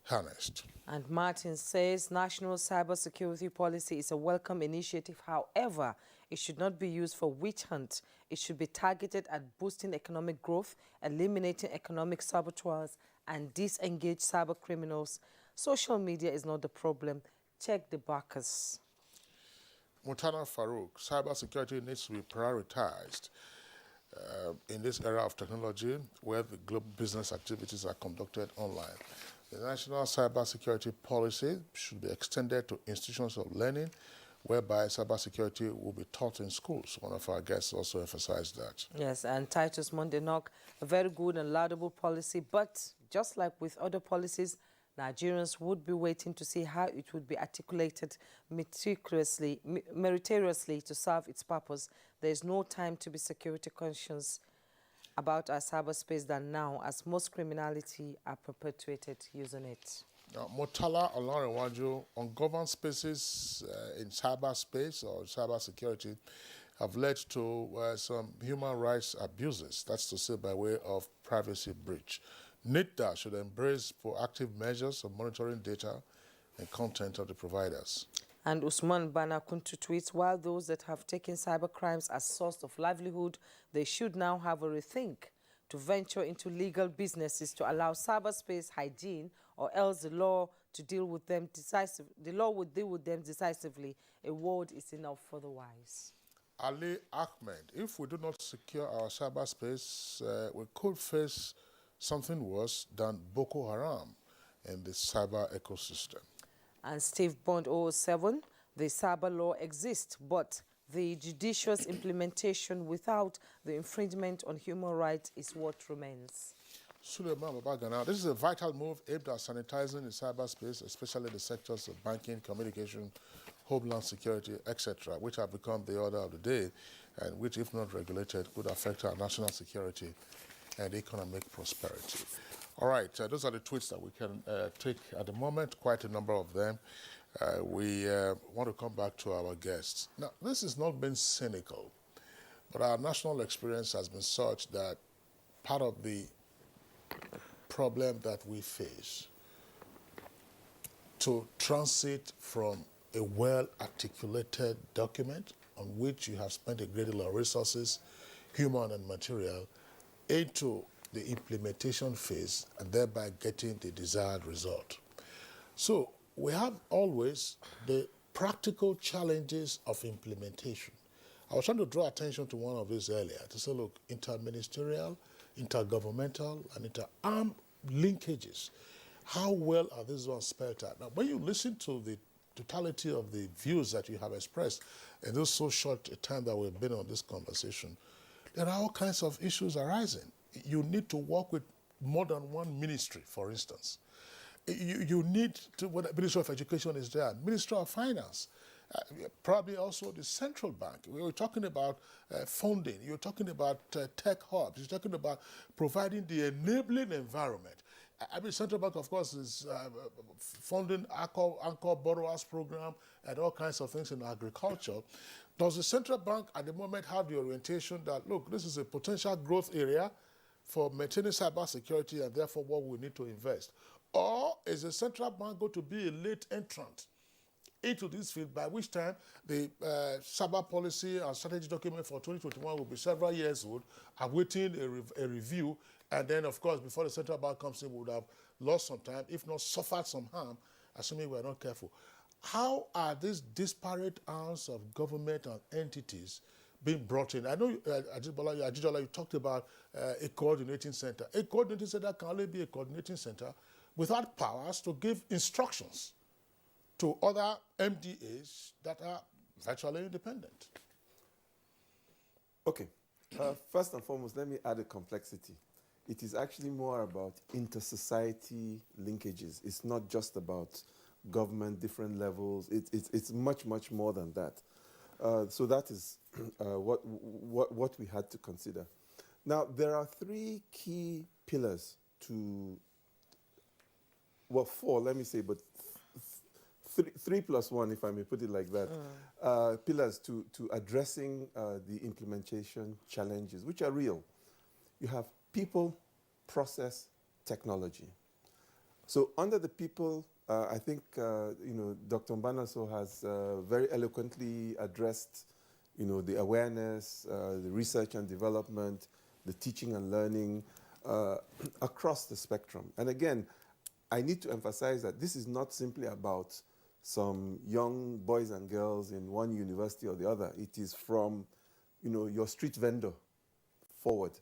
harnessed. And Martin says national cybersecurity policy is a welcome initiative. However, it should not be used for witch hunt. It should be targeted at boosting economic growth, eliminating economic saboteurs, and disengage cyber criminals. Social media is not the problem. Check the backers. Mutana Farouk, cybersecurity needs to be prioritized in this era of technology where the global business activities are conducted online. The national cybersecurity policy should be extended to institutions of learning whereby cybersecurity will be taught in schools. One of our guests also emphasized that. Yes, and Titus Mondenok, a very good and laudable policy, but just like with other policies, Nigerians would be waiting to see how it would be articulated meritoriously to serve its purpose. There is no time to be security conscious about our cyberspace than now, as most criminality are perpetuated using it. Now, Motala Olarinwaju, ungoverned spaces in cyberspace or cybersecurity have led to some human rights abuses, that's to say by way of privacy breach. NITDA should embrace proactive measures of monitoring data and content of the providers. And Usman Banakuntu tweets, while those that have taken cybercrimes as source of livelihood, they should now have a rethink to venture into legal businesses to allow cyberspace hygiene, or else the law would deal with them decisively. A word is enough for the wise. Ali Ahmed, if we do not secure our cyberspace, we could face something worse than Boko Haram in the cyber ecosystem. And Steve Bond 007, the cyber law exists, but the judicious implementation without the infringement on human rights is what remains. Suleiman Babagana, this is a vital move aimed at sanitizing the cyberspace, especially the sectors of banking, communication, homeland security, etc., which have become the order of the day and which, if not regulated, could affect our national security and economic prosperity. All right, those are the tweets that we can take at the moment, quite a number of them. We want to come back to our guests. Now, this has not been cynical, but our national experience has been such that part of the problem that we face to transit from a well-articulated document on which you have spent a great deal of resources, human and material, into the implementation phase and thereby getting the desired result. So we have always the practical challenges of implementation. I was trying to draw attention to one of these earlier to say, look, interministerial, intergovernmental, and inter-arm linkages. How well are these ones spelled out? Now, when you listen to the totality of the views that you have expressed in this so short a time that we've been on this conversation, there are all kinds of issues arising. You need to work with more than one ministry, for instance. You need to, when the Ministry of Education is there, Ministry of Finance, probably also the central bank. We were talking about funding. You're talking about tech hubs. You're talking about providing the enabling environment. I mean, central bank, of course, is funding anchor borrowers program and all kinds of things in agriculture. Does the central bank at the moment have the orientation that, look, this is a potential growth area for maintaining cyber security and therefore what we need to invest? Or is the central bank going to be a late entrant into this field, by which time the cyber policy and strategy document for 2021 will be several years old, awaiting a review, and then, of course, before the central bank comes in, we would have lost some time, if not suffered some harm, assuming we're not careful. How are these disparate arms of government and entities being brought in? I know, Ajibola, you talked about a coordinating center. A coordinating center can only be a coordinating center without powers to give instructions to other MDAs that are virtually independent. Okay. First and foremost, let me add a complexity. It is actually more about inter-society linkages. It's not just about government, different levels. It's much, much more than that. So that is what we had to consider. Now, there are three key pillars to, well, four, let me say, but three plus one, if I may put it like that, pillars to addressing the implementation challenges, which are real. You have people, process, technology. So under the people, I think Dr. Mbanaso has very eloquently addressed the awareness, the research and development, the teaching and learning across the spectrum. And again, I need to emphasize that this is not simply about some young boys and girls in one university or the other. It is from your street vendor forward,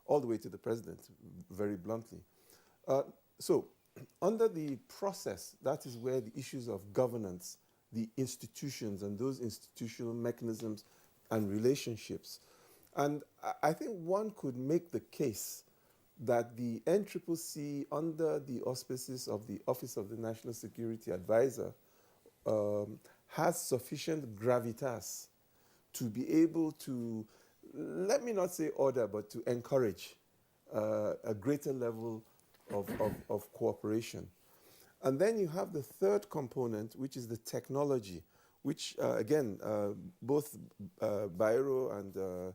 all the way to the president, very bluntly. So under the process, that is where the issues of governance, the institutions and those institutional mechanisms and relationships. And I think one could make the case that the NCCC, under the auspices of the Office of the National Security Advisor, has sufficient gravitas to be able to, let me not say order, but to encourage a greater level of cooperation. And then you have the third component, which is the technology, which, again, both Bairo and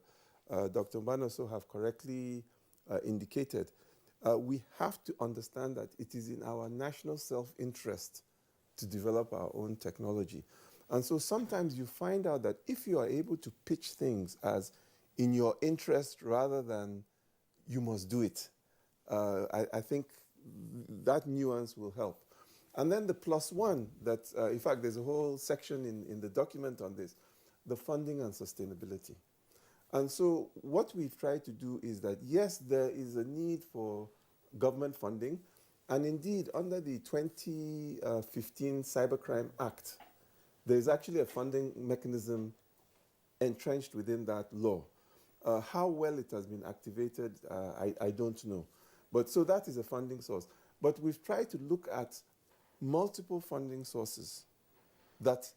Dr. Mbanaso have correctly indicated. We have to understand that it is in our national self-interest to develop our own technology. And so sometimes you find out that if you are able to pitch things as in your interest rather than you must do it, I think that nuance will help. And then the plus one, that in fact there's a whole section in the document on this, the funding and sustainability. And so what we've tried to do is that, yes, there is a need for government funding, and indeed under the 2015 Cybercrime Act, there's actually a funding mechanism entrenched within that law. How well it has been activated, I don't know. But so that is a funding source. But we've tried to look at multiple funding sources that,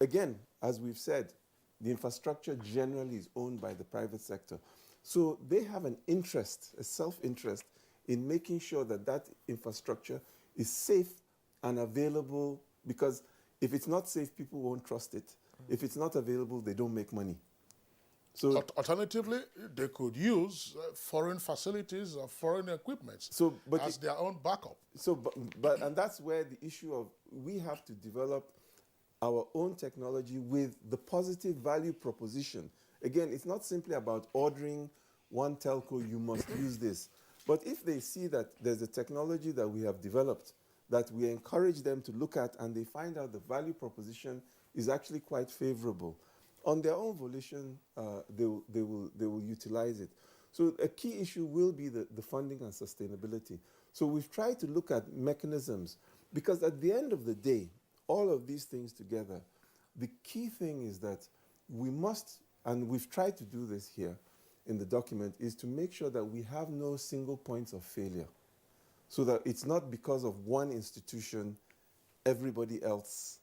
again, as we've said, the infrastructure generally is owned by the private sector. So they have an interest, a self-interest, in making sure that that infrastructure is safe and available, because if it's not safe, people won't trust it. If it's not available, they don't make money. So alternatively, they could use foreign facilities or foreign equipment as their own backup. So, and that's where the issue of we have to develop our own technology with the positive value proposition. Again, it's not simply about ordering one telco, you must use this. But if they see that there's a technology that we have developed that we encourage them to look at, and they find out the value proposition is actually quite favorable, on their own volition, they will utilize it. So a key issue will be the funding and sustainability. So we've tried to look at mechanisms, because at the end of the day, all of these things together, the key thing is that we must, and we've tried to do this here in the document, is to make sure that we have no single points of failure. So that it's not because of one institution, everybody else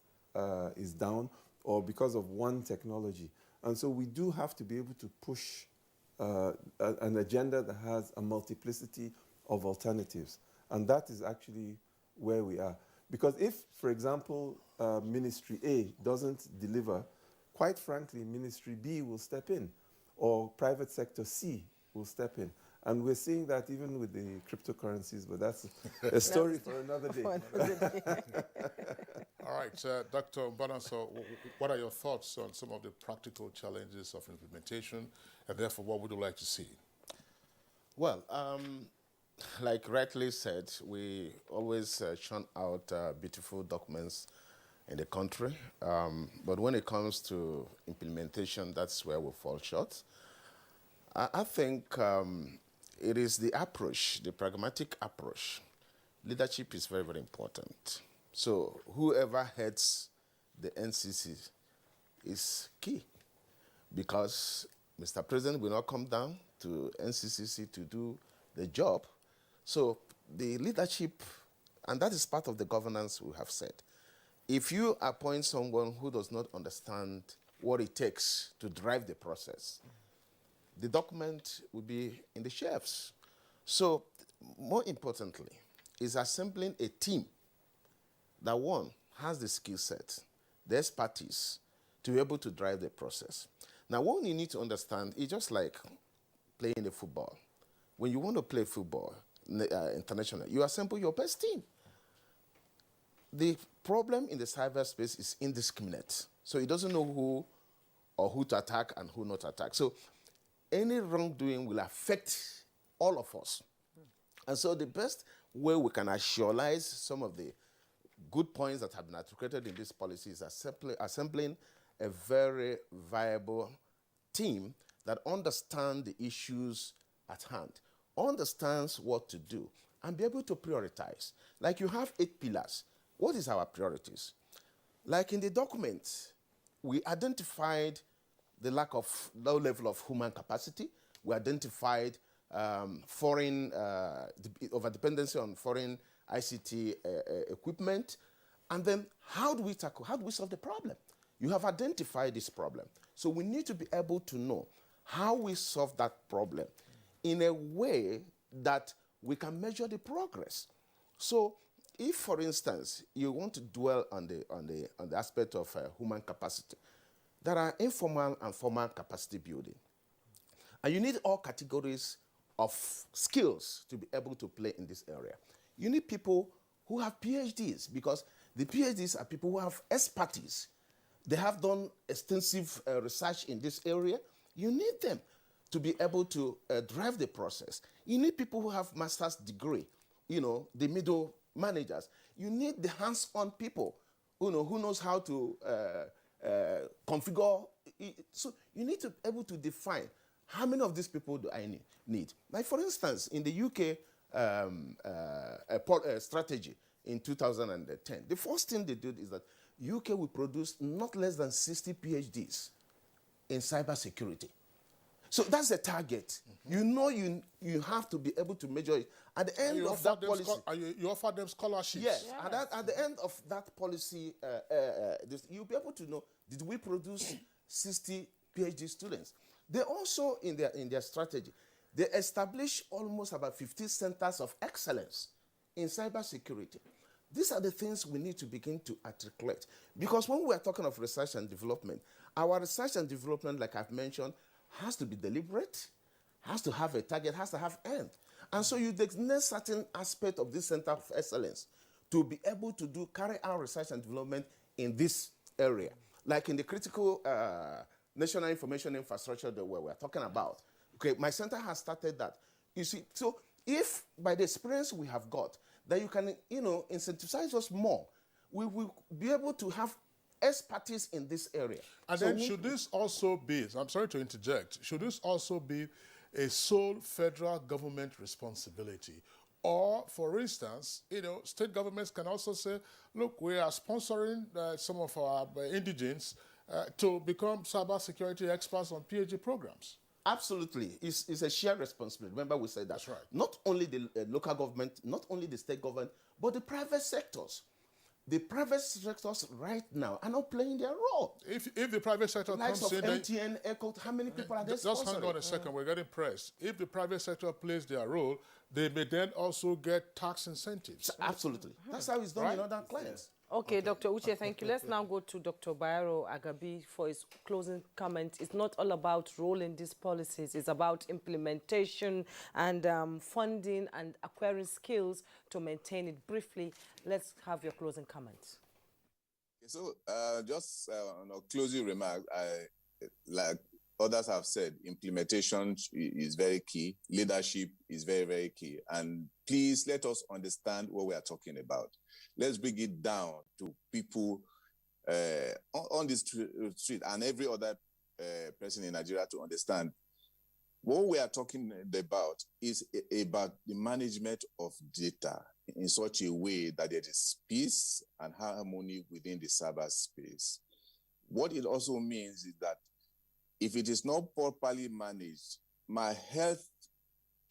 is down, or because of one technology. And so we do have to be able to push an agenda that has a multiplicity of alternatives. And that is actually where we are. Because if, for example, Ministry A doesn't deliver, quite frankly, Ministry B will step in, or private sector C will step in. And we're seeing that even with the cryptocurrencies, but that's a story for another day. All right, Dr. Mbanaso, what are your thoughts on some of the practical challenges of implementation, and therefore what would you like to see? Well, like rightly said, we always churn out beautiful documents in the country, but when it comes to implementation, that's where we fall short. I think it is the approach, the pragmatic approach. Leadership is very, very important. So whoever heads the NCC is key, because Mr. President will not come down to NCCC to do the job. So the leadership, and that is part of the governance we have said. If you appoint someone who does not understand what it takes to drive the process, the document will be in the shelves. So, more importantly, is assembling a team that, one, has the skill set, the expertise to be able to drive the process. Now, one you need to understand is just like playing a football. When you want to play football internationally, you assemble your best team. The problem in the cyberspace is indiscriminate. So it doesn't know who to attack and who not to attack. So any wrongdoing will affect all of us. And so the best way we can actualize some of the good points that have been articulated in this policy is assembling a very viable team that understands the issues at hand, understands what to do, and be able to prioritize. Like you have 8 pillars. What is our priorities? Like in the document, we identified the lack of low level of human capacity. We identified foreign over-dependency on foreign ICT equipment. And then how do we solve the problem? You have identified this problem. So we need to be able to know how we solve that problem in a way that we can measure the progress. So if, for instance, you want to dwell on the aspect of human capacity, there are informal and formal capacity building. And you need all categories of skills to be able to play in this area. You need people who have PhDs, because the PhDs are people who have expertise. They have done extensive research in this area. You need them to be able to drive the process. You need people who have master's degree, the middle managers. You need the hands-on people, who knows how to configure. So you need to be able to define how many of these people do I need. Like, for instance, in the UK strategy in 2010, the first thing they did is that UK will produce not less than 60 PhDs in cybersecurity. So that's the target. Mm-hmm. You have to be able to measure it. At the end of that policy... You offer them scholarships. Yes. At the end of that policy, you'll be able to know, did we produce 60 PhD students? They also, in their strategy, they establish almost about 50 centers of excellence in cybersecurity. These are the things we need to begin to articulate. Because when we are talking of research and development, our research and development, like I've mentioned, has to be deliberate, has to have a target, has to have end. And so you need certain aspect of this center of excellence to be able to carry out research and development in this area. Like in the critical national information infrastructure that we're talking about. Okay, my center has started that. You see, so if by the experience we have got, that you can, incentivize us more, we will be able to have expertise in this area. And then should this also be, I'm sorry to interject, should this also be a sole federal government responsibility? Or, for instance, state governments can also say, look, we are sponsoring some of our indigents to become cybersecurity experts on PhD programs. Absolutely. It's a shared responsibility. Remember we said that. That's right. Not only the local government, not only the state government, but the private sectors. The private sectors right now are not playing their role. If the private sector comes in... NTA, ECHO, how many people are they sponsoring? Just hang on a second, we're getting pressed. If the private sector plays their role, they may then also get tax incentives. Absolutely. That's how it's done in other clients. Okay, Dr. Uche, thank you. Let's now go to Dr. Bayero Agabi for his closing comment. It's not all about rolling these policies. It's about implementation and funding and acquiring skills to maintain it. Briefly, let's have your closing comments. So, just on a closing remark, like others have said, implementation is very key. Leadership is very, very key. And please let us understand what we are talking about. Let's bring it down to people on the street and every other person in Nigeria to understand. What we are talking about is about the management of data in such a way that there is peace and harmony within the cyberspace. What it also means is that if it is not properly managed, my health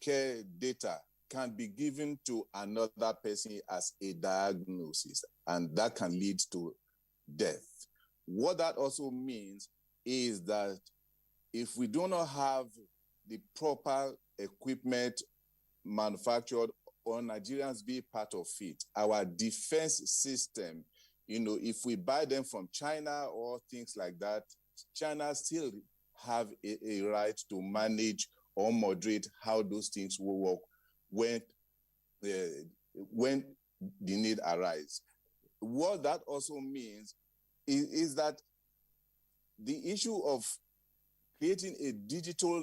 care data can be given to another person as a diagnosis, and that can lead to death. What that also means is that if we do not have the proper equipment manufactured or Nigerians be part of it. Our defense system, if we buy them from China or things like that, China still have a right to manage or moderate how those things will work when the need arises. What that also means is that the issue of creating a digital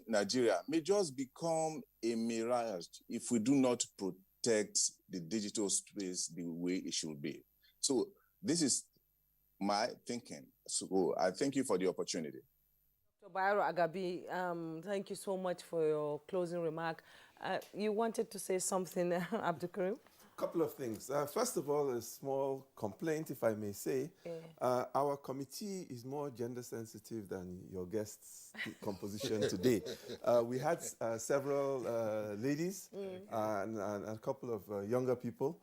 Nigeria may just become a mirage if we do not protect the digital space the way it should be. So this is my thinking. So I thank you for the opportunity. Dr. Bayero Agabi, thank you so much for your closing remark. You wanted to say something, Abdul Karim? A couple of things. First of all, a small complaint, if I may say. Our committee is more gender sensitive than your guests' composition today. We had several ladies and a couple of younger people,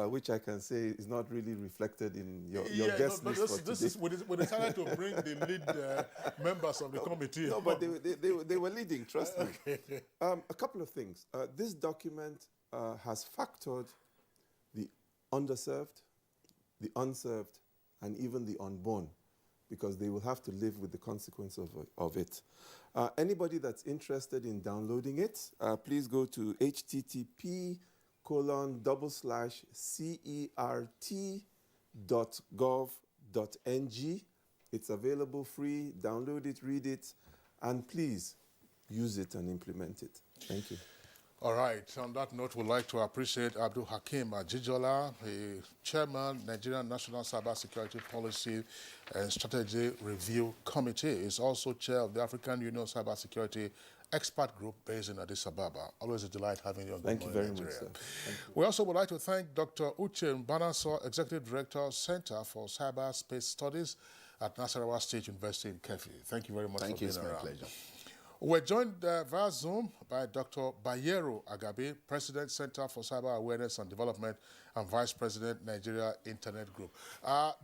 which I can say is not really reflected in your guest list for today. We decided to bring the lead members of the committee. No, but they were leading, trust me. A couple of things. This document has factored the underserved, the unserved, and even the unborn, because they will have to live with the consequence of it. Anybody that's interested in downloading it, please go to http://cert.gov.ng. It's available free. Download it, read it, and please use it and implement it. Thank you. All right. On that note, we'd like to appreciate Abdul Hakim Ajijola, the chairman, Nigerian National Cybersecurity Policy and Strategy Review Committee. He's also chair of the African Union Cybersecurity Expert Group based in Addis Ababa. Always a delight having you on Thank you very much, sir. We also would like to thank Dr. Uche Mbanaso, Executive Director, Center for Cyberspace Studies at Nasarawa State University in Kefi. Thank you very much for being around. Thank you, it's my pleasure. We're joined via Zoom by Dr. Bayero Agabi, President, Center for Cyber Awareness and Development, and Vice President, Nigeria Internet Group.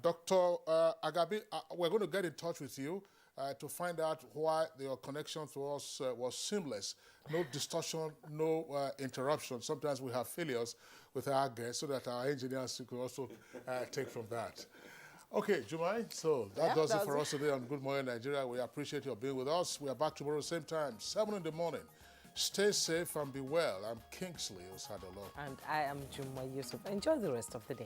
Dr. Agabi, we're going to get in touch with you to find out why your connection to us was seamless. No distortion, no interruption. Sometimes we have failures with our guests so that our engineers could also take from that. Okay, Jumai, so that does it for us today on Good Morning Nigeria. We appreciate your being with us. We are back tomorrow same time, 7 in the morning. Stay safe and be well. I'm Kingsley Osadolo. And I am Jumai Yusuf. Enjoy the rest of the day.